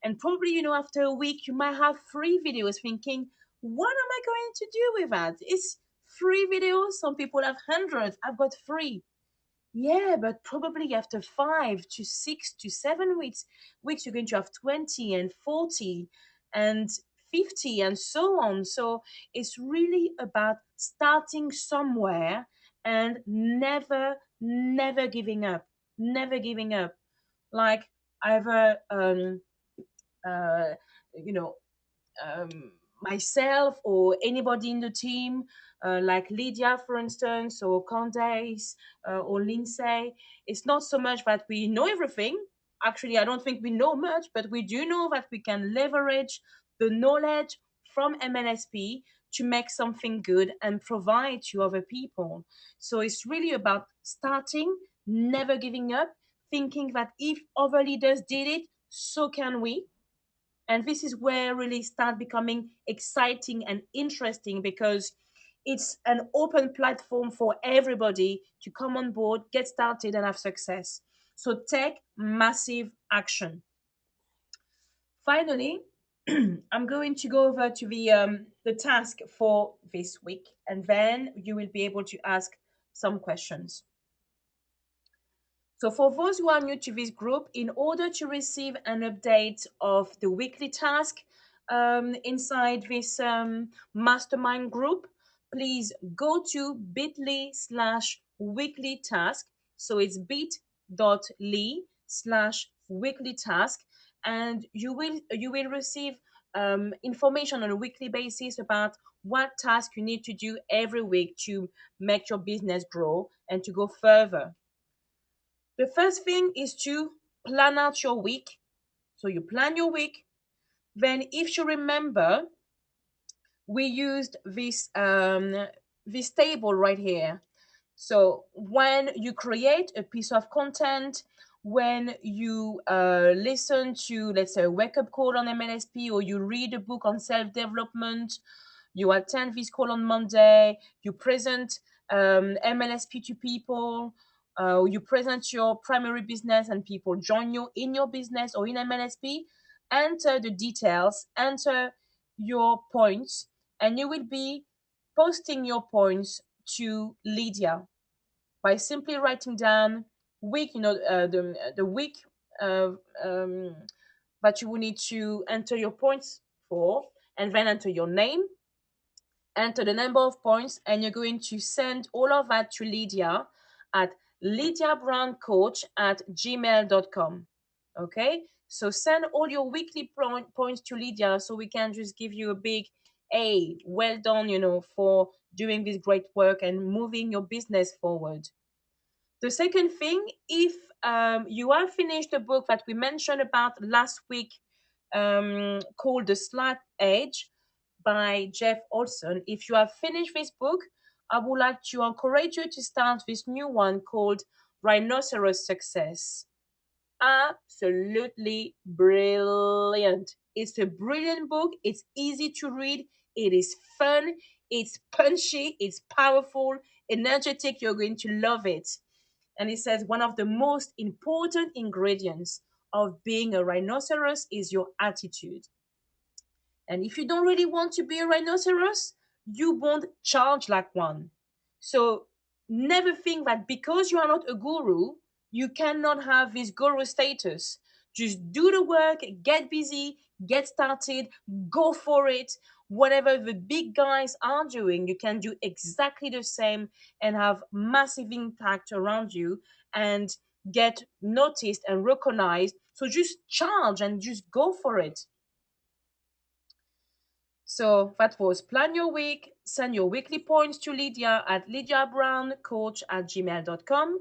And probably, after a week, you might have 3 videos thinking, what am I going to do with that? It's 3 videos. Some people have hundreds. I've got 3. Yeah, but probably after 5 to 6 to 7 weeks, you're going to have 20 and 40 and 50 and so on. So it's really about starting somewhere and never giving up. Never giving up. Like I've uh, you know, myself or anybody in the team, like Lydia, for instance, or Candace, or Lindsay. It's not so much that we know everything. Actually, I don't think we know much, but we do know that we can leverage the knowledge from MLSP to make something good and provide to other people. So it's really about starting, never giving up, thinking that if other leaders did it, so can we. And this is where really start becoming exciting and interesting because it's an open platform for everybody to come on board, get started, and have success. So take massive action. Finally, I'm going to go over to the task for this week, and then you will be able to ask some questions. So for those who are new to this group, in order to receive an update of the weekly task inside this mastermind group, please go to bit.ly/weekly task. So it's bit.ly/weekly task, and you will receive information on a weekly basis about what task you need to do every week to make your business grow and to go further. The first thing is to plan out your week. So you plan your week. Then, if you remember, we used this table right here. So when you create a piece of content, when you listen to, let's say, a wake-up call on MLSP, or you read a book on self-development, you attend this call on Monday, you present MLSP to people. You present your primary business and people join you in your business or in MLSP. Enter the details, enter your points, and you will be posting your points to Lydia by simply writing down week, the week uh, um, that you will need to enter your points for, and then enter your name, enter the number of points, and you're going to send all of that to Lydia at lydiabrowncoach@gmail.com. Okay, so send all your weekly points to Lydia so we can just give you a big hey, well done, for doing this great work and moving your business forward. The second thing, if you have finished the book that we mentioned about last week, called The Slight Edge by Jeff Olson, if you have finished this book, I would like to encourage you to start this new one called Rhinoceros Success. Absolutely brilliant. It's a brilliant book. It's easy to read. It is fun. It's punchy. It's powerful, energetic. You're going to love it. And it says one of the most important ingredients of being a rhinoceros is your attitude. And if you don't really want to be a rhinoceros, you won't charge like one. So never think that because you are not a guru, you cannot have this guru status. Just do the work, get busy, get started, go for it. Whatever the big guys are doing, you can do exactly the same and have massive impact around you and get noticed and recognized. So just charge and just go for it. So that was plan your week, send your weekly points to Lydia at lydiabrowncoach@gmail.com.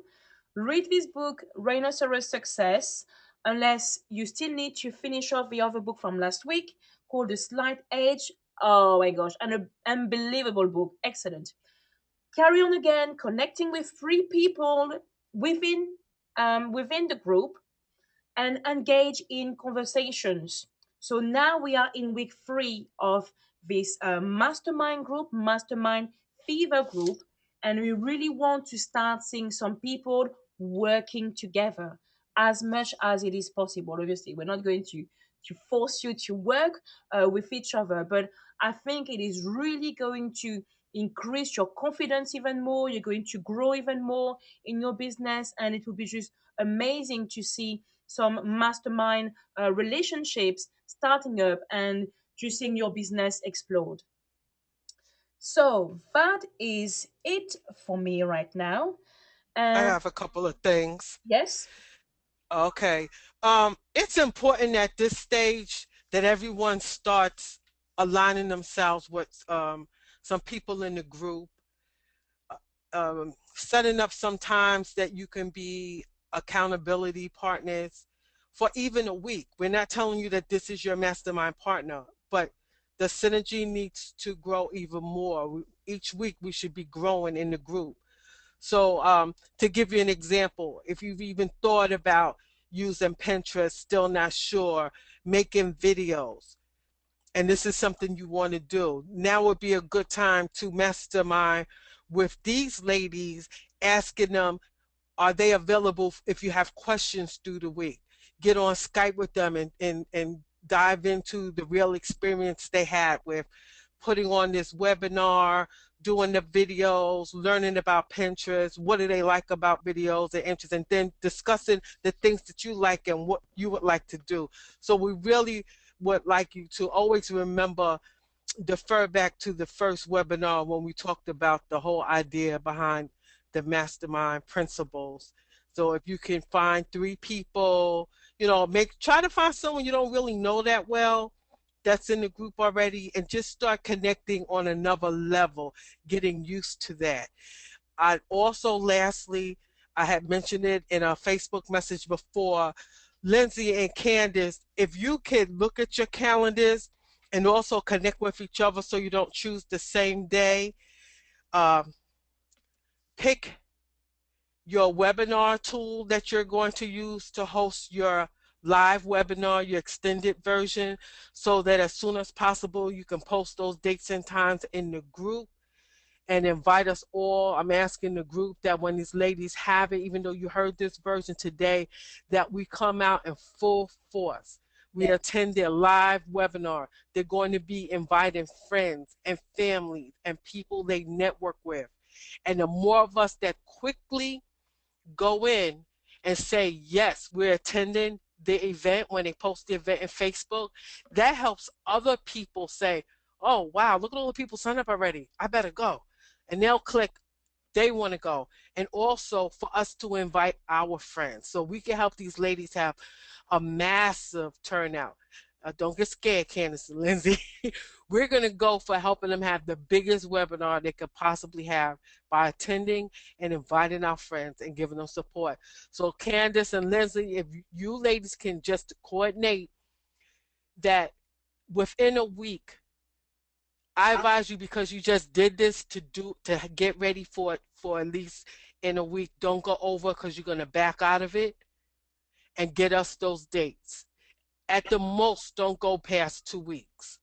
Read this book, Rhinoceros Success, unless you still need to finish off the other book from last week called The Slight Edge. Oh my gosh, an unbelievable book. Excellent. Carry on again, connecting with 3 people within the group and engage in conversations. So now we are in week 3 of this mastermind group, mastermind fever group, and we really want to start seeing some people working together as much as it is possible. Obviously, we're not going to force you to work with each other, but I think it is really going to increase your confidence even more. You're going to grow even more in your business, and it will be just amazing to see some mastermind relationships starting up and just seeing your business explode. So that is it for me right now. I And have a couple of things. yes, Okay. It's important at this stage that everyone starts aligning themselves with some people in the group, setting up some times that you can be accountability partners for even a week. We're not telling you that this is your mastermind partner, but the synergy needs to grow even more. Each week we should be growing in the group. So to give you an example, if you've even thought about using Pinterest, still not sure, making videos, and this is something you want to do, now would be a good time to mastermind with these ladies, asking them, are they available if you have questions through the week? Get on Skype with them and dive into the real experience they had with putting on this webinar, doing the videos, learning about Pinterest, what do they like about videos and interests, and then discussing the things that you like and what you would like to do. So we really would like you to always remember, defer back to the first webinar when we talked about the whole idea behind the mastermind principles. So if you can find 3 people, try to find someone you don't really know that well that's in the group already, and just start connecting on another level, getting used to that. I also, lastly, I had mentioned it in a Facebook message before, Lindsay and Candace, if you could look at your calendars and also connect with each other so you don't choose the same day, um, pick your webinar tool that you're going to use to host your live webinar, your extended version, so that as soon as possible you can post those dates and times in the group. and invite us all. I'm asking the group that when these ladies have it, even though you heard this version today, that we come out in full force. We Yeah. attend their live webinar. They're going to be inviting friends and family and people they network with. And the more of us that quickly go in and say, yes, we're attending the event when they post the event in Facebook, that helps other people say, oh, wow, look at all the people signed up already. I better go. And they'll click, they want to go. And also for us to invite our friends so we can help these ladies have a massive turnout. Don't get scared, Candace and Lindsay. We're going to go for helping them have the biggest webinar they could possibly have by attending and inviting our friends and giving them support. So, Candace and Lindsay, if you ladies can just coordinate that within a week, I advise you, because you just did this, to get ready for it for at least in a week. Don't go over because you're going to back out of it, and get us those dates. At the most, don't go past 2 weeks.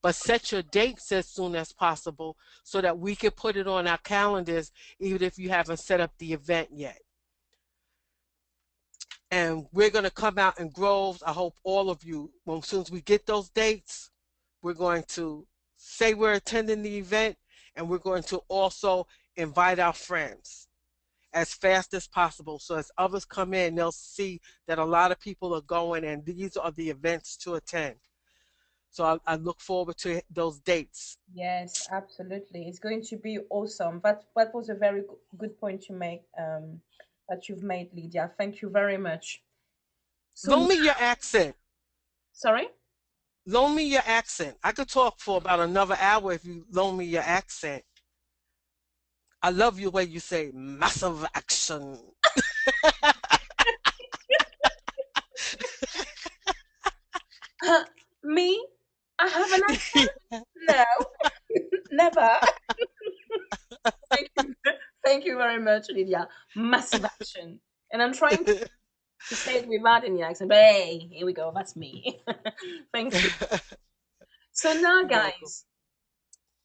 But set your dates as soon as possible so that we can put it on our calendars, even if you haven't set up the event yet. And we're going to come out in groves. I hope all of you, as soon as we get those dates, we're going to say we're attending the event, and we're going to also invite our friends as fast as possible. So as others come in, they'll see that a lot of people are going, and these are the events to attend. So I look forward to those dates. Yes, absolutely. It's going to be awesome. That was a very good point to make, that you've made, Lydia. Thank you very much. So, Loan me your accent. sorry? Loan me your accent. I could talk for about another hour if you loan me your accent. I love you way you say massive action. Me? I have an accent? No, never. Thank you, thank you very much, Lydia. Massive action. And I'm trying to say it without any accent. But hey, here we go. That's me. Thank you. So now, You're welcome. guys,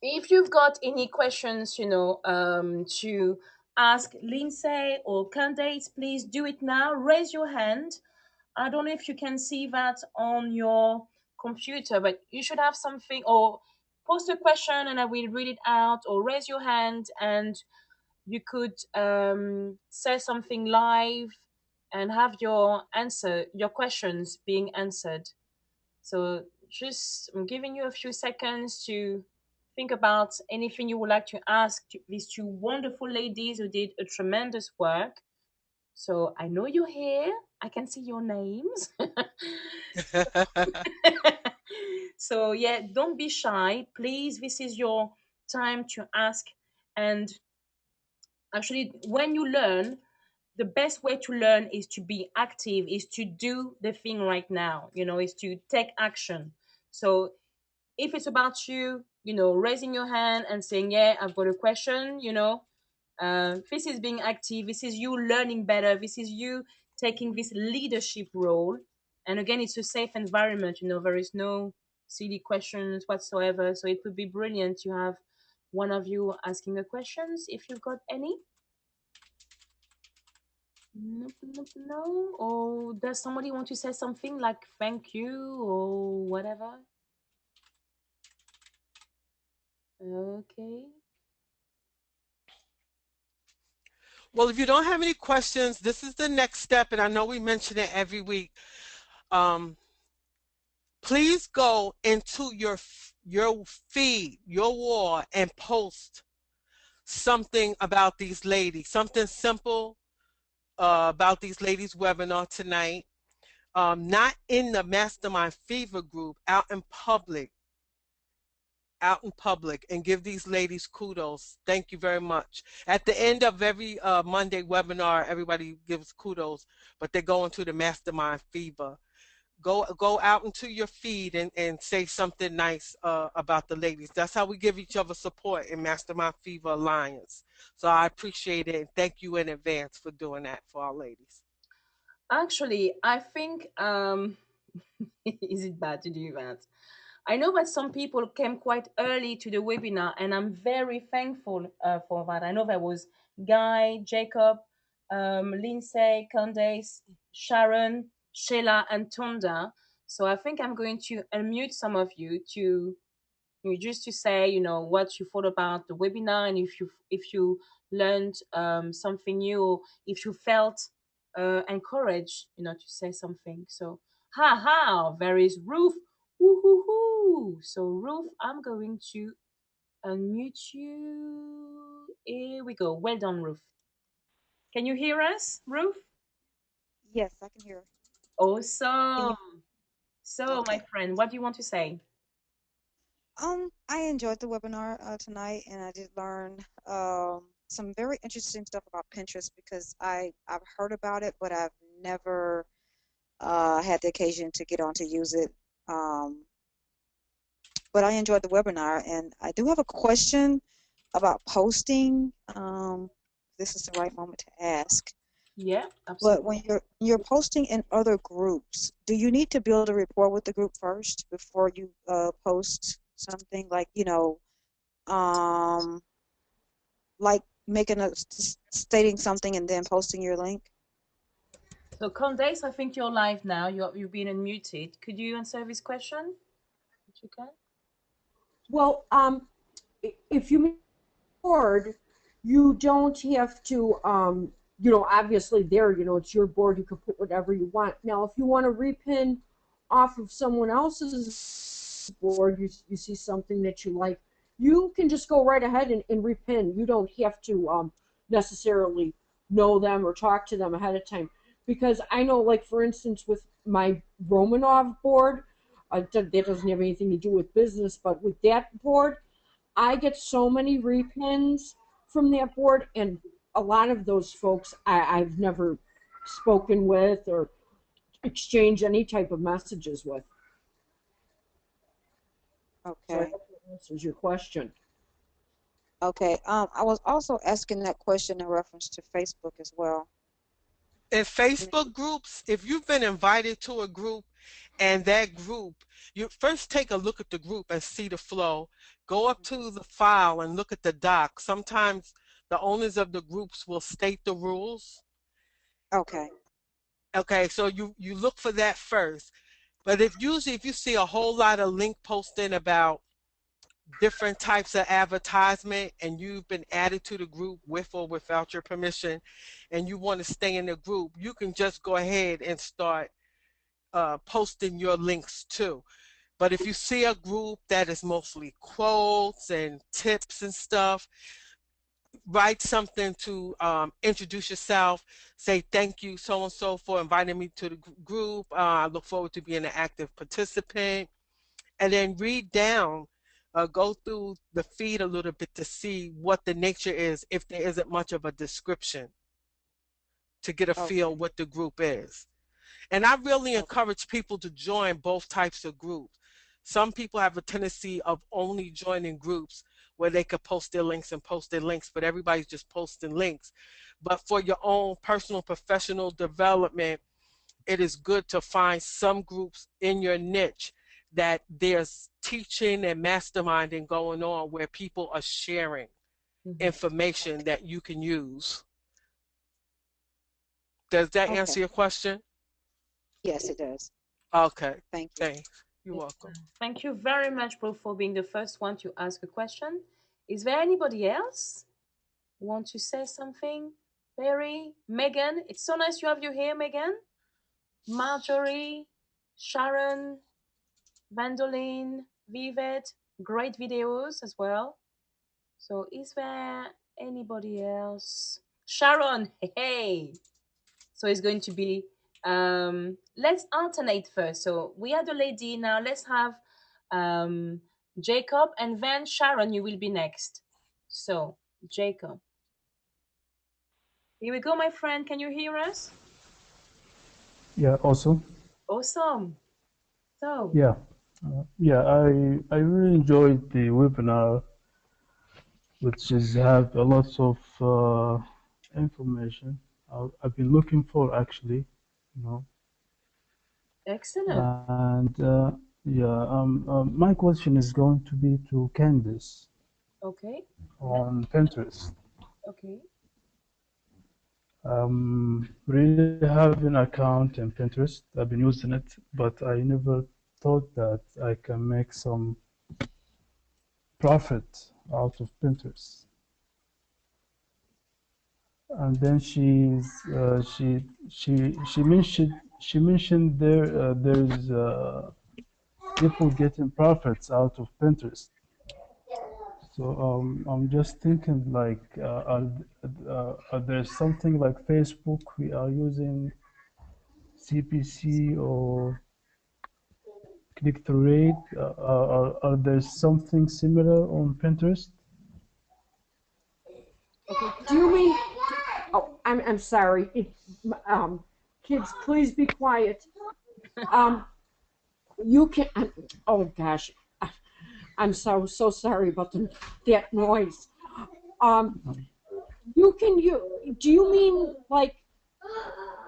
if you've got any questions, to ask Lindsay or Candace, please do it now. Raise your hand. I don't know if you can see that on your computer, but you should have something, or post a question and I will read it out, or raise your hand and you could say something live and have your questions being answered. So just I'm giving you a few seconds to think about anything you would like to ask these two wonderful ladies who did a tremendous work. So I know you're here. I can see your names. So yeah, don't be shy. Please, this is your time to ask. And actually, when you learn, the best way to learn is to be active, is to do the thing right now, is to take action. So if it's about you, raising your hand and saying, yeah, I've got a question, this is being active, this is you learning better, this is you taking this leadership role. And again, it's a safe environment, there is no silly questions whatsoever. So it would be brilliant to have one of you asking a questions if you've got any. Nope, nope, no. Or does somebody want to say something like thank you or whatever? Okay. Well, if you don't have any questions, this is the next step, and I know we mention it every week. Um, please go into your feed, your wall, and post something about these ladies, something simple about these ladies' webinar tonight. Not in the Mastermind Fever group, out in public, and give these ladies kudos. Thank you very much. At the end of every Monday webinar, everybody gives kudos, but they go into the Mastermind Fever. Go out into your feed and say something nice about the ladies. That's how we give each other support in Mastermind Fever Alliance. So I appreciate it, and thank you in advance for doing that for our ladies. Actually, I think is it bad to do that? I know that some people came quite early to the webinar, and I'm very thankful for that. I know there was Guy, Jacob, Lindsay, Candace, Sharon, Sheila, and Tonda. So I think I'm going to unmute some of you to just to say, what you thought about the webinar, and if you learned something new, or if you felt encouraged, to say something. So, there is Ruth. Woo-hoo-hoo. So, Ruth, I'm going to unmute you. Here we go. Well done, Ruth. Can you hear us, Ruth? Yes, I can hear. Awesome. You, So, my okay. friend, what do you want to say? I enjoyed the webinar tonight, and I did learn some very interesting stuff about Pinterest because I've heard about it, but I've never had the occasion to get on to use it. But I enjoyed the webinar, and I do have a question about posting. This is the right moment to ask. Yeah, But absolutely. when you're posting in other groups, do you need to build a rapport with the group first before you post something like, um, like making stating something and then posting your link? So, Candace, I think you're live now. You've been unmuted. Could you answer this question? If you can. Well, if you board, you don't have to, obviously there, it's your board. You can put whatever you want. Now, if you want to repin off of someone else's board, you see something that you like, you can just go right ahead and repin. You don't have to necessarily know them or talk to them ahead of time. Because I know, like, for instance, with my Romanov board, that doesn't have anything to do with business, but with that board, I get so many repins from that board, and a lot of those folks I've never spoken with or exchanged any type of messages with. So I Okay. hope that answers your question. Okay. I was also asking that question in reference to Facebook as well. In Facebook groups, if you've been invited to a group and that group, you first take a look at the group and see the flow. Go up to the file and look at the doc. Sometimes the owners of the groups will state the rules. Okay. Okay, so you look for that first. But if you see a whole lot of link posting about different types of advertisement and you've been added to the group with or without your permission and you want to stay in the group, you can just go ahead and start posting your links too. But if you see a group that is mostly quotes and tips and stuff, write something to introduce yourself. Say thank you so and so for inviting me to the group. I look forward to being an active participant. And then read down, go through the feed a little bit to see what the nature is, if there isn't much of a description, to get a feel Okay. what the group is. And I really Okay. encourage people to join both types of groups. Some people have a tendency of only joining groups where they could post their links and post their links, but everybody's just posting links. But for your own personal professional development, it is good to find some groups in your niche that there's teaching and masterminding going on where people are sharing Mhm. information that you can use. Does that Okay. answer your question? Yes, it does. Okay, Thank you. thanks. You're welcome. Thank you very much, Bro, for being the first one to ask a question. Is there anybody else who want to say something? Barry, Megan, it's so nice to have you here, Megan. Marjorie, Sharon, Vandoline, Vivet, great videos as well. So is there anybody else? Sharon, hey. So it's going to be, let's alternate first. So we are the lady now. Let's have um, Jacob, and then Sharon, you will be next. So, Jacob. Here we go, my friend. Can you hear us? Yeah, awesome. Awesome. So, Yeah, yeah. I really enjoyed the webinar, which is have a lot of information I've been looking for actually, you know. excellent. And Yeah, my question is going to be to Candace Okay. on Pinterest. Okay. Really have an account in Pinterest. I've been using it, but I never thought that I can make some profit out of Pinterest. And then she mentioned there's people getting profits out of Pinterest. So I'm just thinking like are there something like Facebook we are using CPC or click-through rate? Are there something similar on Pinterest? Okay. Do you mean? Oh, I'm sorry. Kids, please be quiet. Um, you can. Oh gosh, I'm so sorry about that noise. Um, you can you. Do you mean like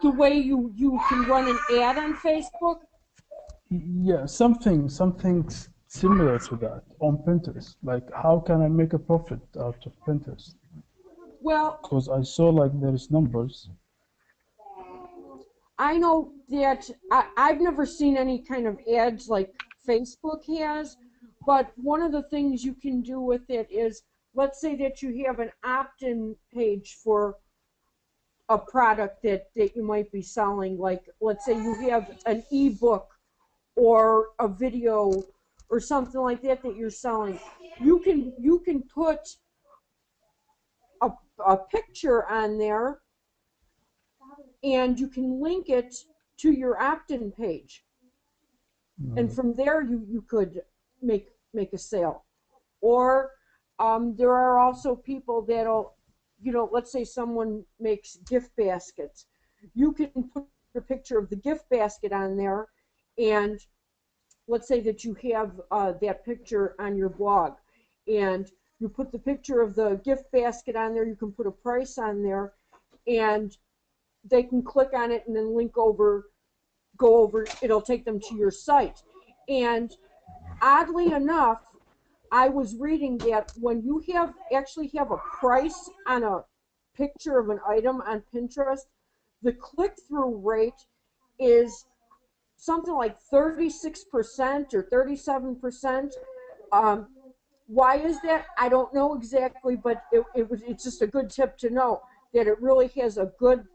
the way you can run an ad on Facebook? Yeah, something similar to that on Pinterest. Like how can I make a profit out of Pinterest? Well, Because I saw like there's numbers. I know that I've never seen any kind of ads like Facebook has, but one of the things you can do with it is, let's say that you have an opt-in page for a product that you might be selling. Like, let's say you have an ebook or a video or something like that you're selling. You can put a, a picture on there and you can link it to your opt-in page. And from there you could make a sale. Or there are also people that'll, let's say someone makes gift baskets. You can put a picture of the gift basket on there, and let's say that you have that picture on your blog, and you put the picture of the gift basket on there. You can put a price on there, and they can click on it and then go over, it'll take them to your site. And oddly enough, I was reading that when you actually have a price on a picture of an item on Pinterest, the click-through rate is something like 36% or 37%. Um, why is that? I don't know exactly, but it's just a good tip to know that it really has a good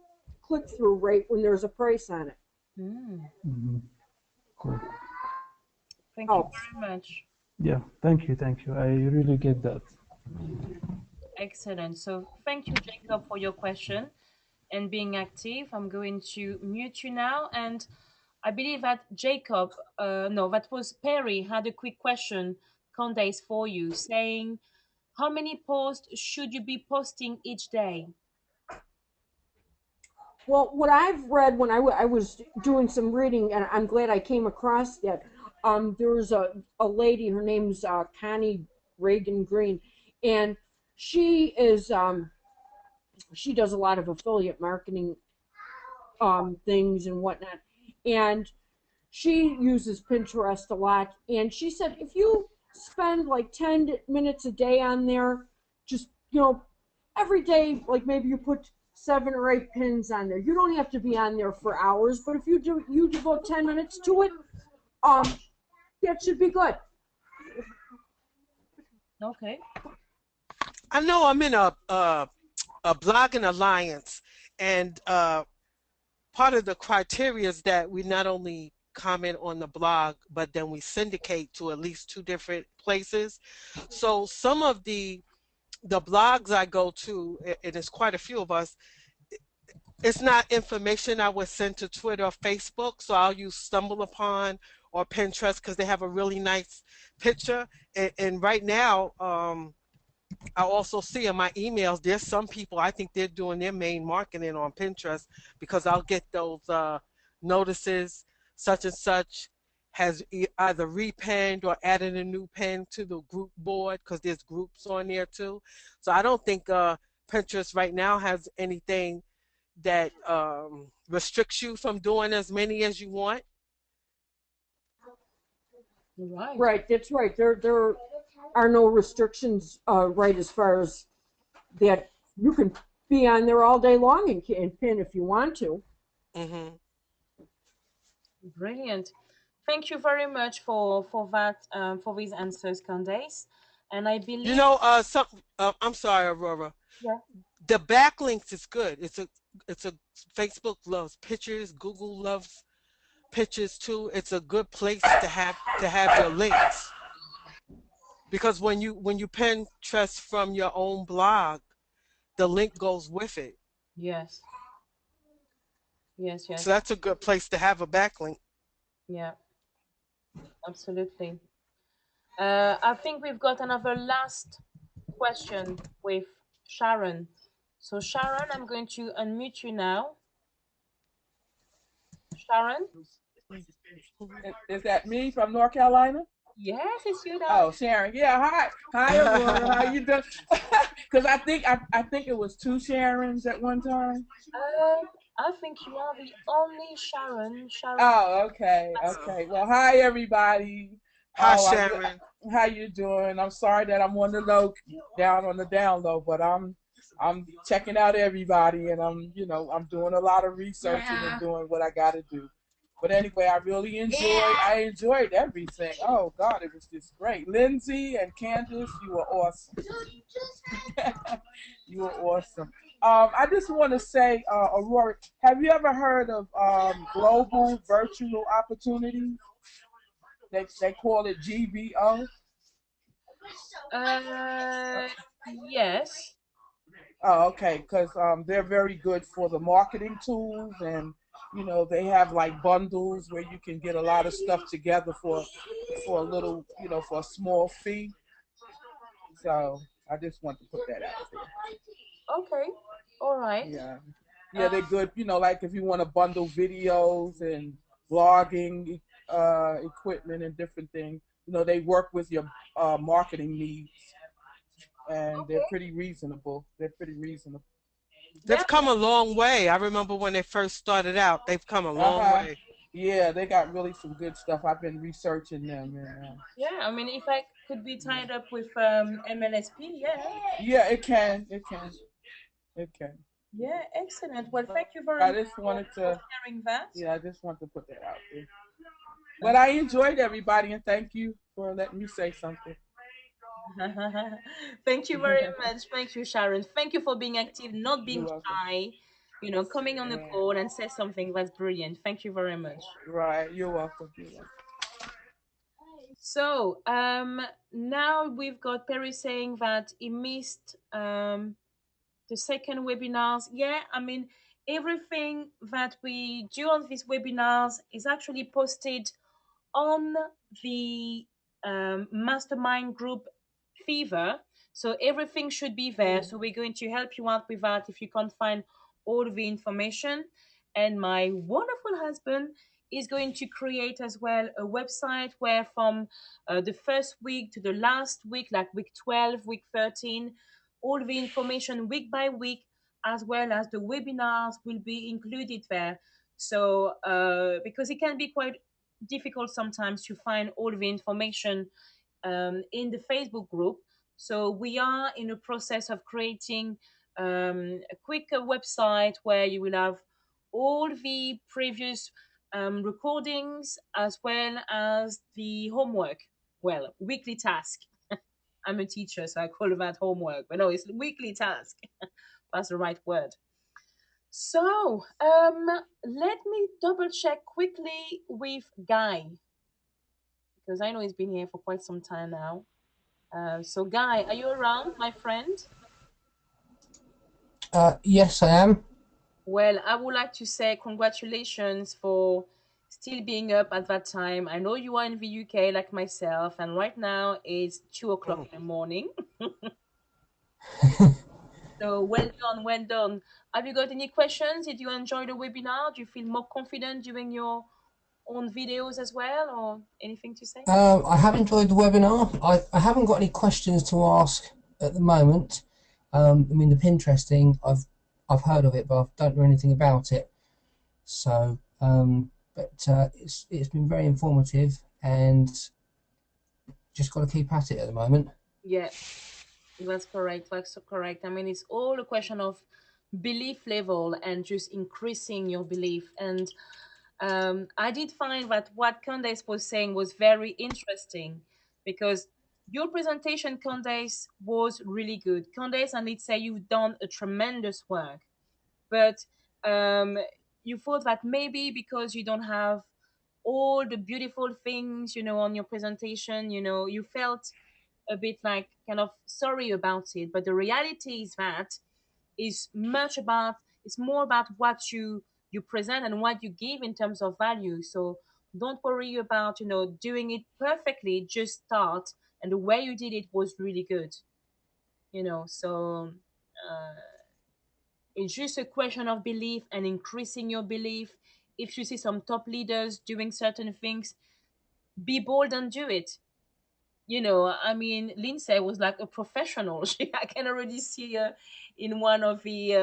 click-through rate when there's a price on it. Mm. Mhm. Cool. Thank you Helps. very much. Yeah, thank you. I really get that. Excellent. So thank you, Jacob, for your question and being active. I'm going to mute you now. And I believe that Jacob, no, that was Perry, had a quick question, Candace, for you, saying, how many posts should you be posting each day? Well, what I've read when I was doing some reading, and I'm glad I came across that, there was a lady, her name's Connie Reagan Green, and she is she does a lot of affiliate marketing things and whatnot, and she uses Pinterest a lot. And she said if you spend like 10 minutes a day on there, just every day, like maybe you put 7 or 8 pins on there. You don't have to be on there for hours, but if you devote 10 minutes to it, um, that should be good. Okay. I know I'm in a blogging alliance, and part of the criteria is that we not only comment on the blog, but then we syndicate to at least 2 different places. So some of the blogs I go to, and it's quite a few of us, it's not information I would send to Twitter or Facebook. So I'll use Stumble Upon or Pinterest because they have a really nice picture. And right now, I also see in my emails, there's some people I think they're doing their main marketing on Pinterest because I'll get those notices, such and such has either repinned or added a new pin to the group board because there's groups on there too. So I don't think Pinterest right now has anything that restricts you from doing as many as you want. Right. Right, that's right. There are no restrictions, right, as far as that you can be on there all day long and pin if you want to. Mm-hmm. Brilliant. Thank you very much for that for these answers, Candace. And I You believe, know, I'm sorry, Aurora. yeah, The backlinks is good. It's a Facebook loves pictures. Google loves pictures too. It's a good place to have your links because when you Pinterest from your own blog, the link goes with it. yes, yes, So yes, that's a good place to have a backlink. yeah, absolutely. I think we've got another last question with Sharon. So Sharon, I'm going to unmute you now. Sharon? Is that me from North Carolina? Yes, it's you, darling. Oh, Sharon. Yeah, hi, Aurora. How you doing? Because I think it was two Sharons at one time. I think you are the only Sharon. Sharon. Oh, okay, okay. Well, hi everybody. Hi, Oh, Sharon. how you doing? I'm sorry that I'm on the low, down on the down low, but I'm checking out everybody, and I'm doing a lot of researching and doing what I got to do. But anyway, I enjoyed everything. Oh God, it was just great. Lindsay and Candace, you were awesome. You were awesome. I just want to say, Aurora, have you ever heard of global virtual opportunities? They call it GVO. Uh, yes. Oh, okay, because they're very good for the marketing tools, and they have like bundles where you can get a lot of stuff together for a little, for a small fee. So I just want to put that out there. Okay. All right. Yeah. Yeah, Uh, they're good. Like if you want to bundle videos and blogging equipment and different things, they work with your marketing needs, and they're okay. pretty reasonable. They're pretty reasonable. Yeah. They've come a long way. I remember when they first started out. They've come a Uh long huh. way. Yeah, they got really some good stuff. I've been researching them, and Yeah. I mean, if I could be tied up with MLSP, yeah. yeah, it can, it can. Yeah. Excellent. Well, thank you very I much just wanted for to, sharing that. yeah, I just want to put that out there. But Uh, I enjoyed everybody, and thank you for letting me say something. Thank you very much. Thank you, Sharon. Thank you for being active, not You're being welcome. shy. Coming on the Yeah. call and say something. That's brilliant. Thank you very much. Right. You're welcome. You're welcome. So now we've got Perry saying that he missed the second webinars. Yeah, I mean, everything that we do on these webinars is actually posted on the mastermind group Fever. So everything should be there. So we're going to help you out with that if you can't find all the information. And my wonderful husband is going to create as well a website where from the first week to the last week, like week 12, week 13, all the information week by week, as well as the webinars will be included there. So, because it can be quite difficult sometimes to find all the information in the Facebook group. So we are in a process of creating a quick website where you will have all the previous recordings as well as the homework. Well, weekly task. I'm a teacher, so I call that homework, but no, it's weekly task. That's the right word. So, let me double check quickly with Guy because I know he's been here for quite some time now. So, Guy, are you around, my friend? Yes, I am. Well, I would like to say congratulations for still being up at that time. I know you are in the UK like myself, and right now it's 2 o'clock Mm. in the morning. So, well done, well done. Have you got any questions? Did you enjoy the webinar? Do you feel more confident doing your own videos as well, or anything to say? I have enjoyed the webinar. I haven't got any questions to ask at the moment. I mean, the Pinterest thing, I've heard of it, but I don't know anything about it. So, but it's been very informative, and just got to keep at it at the moment. Yeah, that's correct. That's so correct. I mean, it's all a question of belief level and just increasing your belief. And I did find that what Candace was saying was very interesting because your presentation, Candace, was really good. Candace and Lindsay, you've done a tremendous work, but um, you thought that maybe because you don't have all the beautiful things, on your presentation, you felt a bit like kind of sorry about it. But the reality is that is much about it's more about what you present and what you give in terms of value. So don't worry about doing it perfectly. Just start, and the way you did it was really good. So uh, it's just a question of belief and increasing your belief. If you see some top leaders doing certain things, be bold and do it. I mean, Lindsay was like a professional. I can already see her in one of the,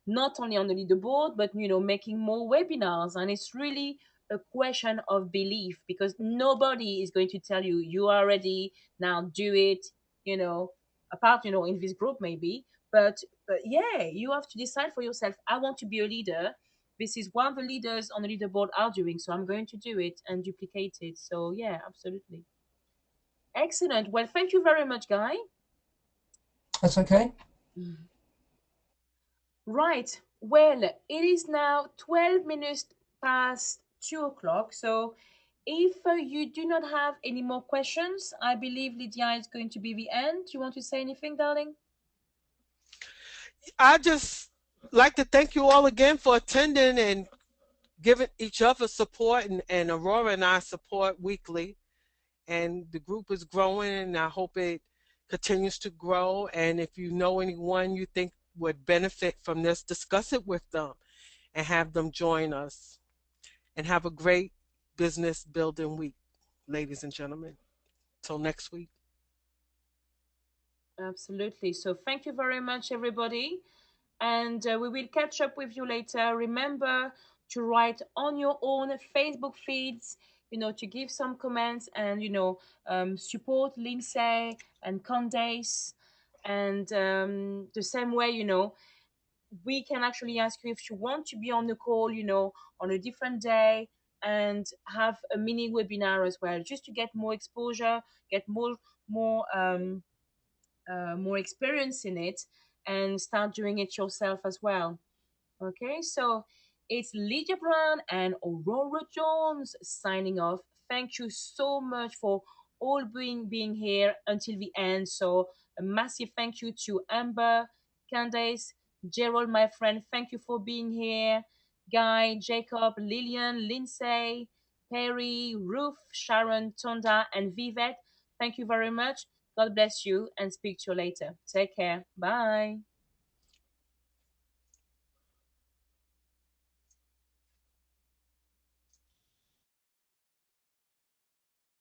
not only on the leaderboard, but, making more webinars. And it's really a question of belief because nobody is going to tell you, you are ready, now do it, you know, apart, in this group maybe. But yeah, you have to decide for yourself, I want to be a leader. This is what the leaders on the leaderboard are doing. So I'm going to do it and duplicate it. So yeah, absolutely. Excellent. Well, thank you very much, Guy. That's okay. Right. Well, it is now 12 minutes past 2 o'clock. So if you do not have any more questions, I believe Lydia is going to be the end. Do you want to say anything, darling? I just like to thank you all again for attending and giving each other support, and Aurora and I support weekly. And the group is growing, and I hope it continues to grow. And if you know anyone you think would benefit from this, discuss it with them and have them join us. And have a great business building week, ladies and gentlemen. Till next week. Absolutely. So thank you very much, everybody. And we will catch up with you later. Remember to write on your own Facebook feeds, to give some comments and, support Lindsay and Candace. And the same way, we can actually ask you if you want to be on the call, on a different day and have a mini webinar as well, just to get more exposure, get more more experience in it, and start doing it yourself as well. Okay, so it's Lydia Brown and Aurora Jones signing off. Thank you so much for all being here until the end. So a massive thank you to Amber, Candace, Gerald, my friend. Thank you for being here. Guy, Jacob, Lillian, Lindsay, Perry, Ruth, Sharon, Tonda, and Vivette. Thank you very much. God bless you and speak to you later. Take care. Bye.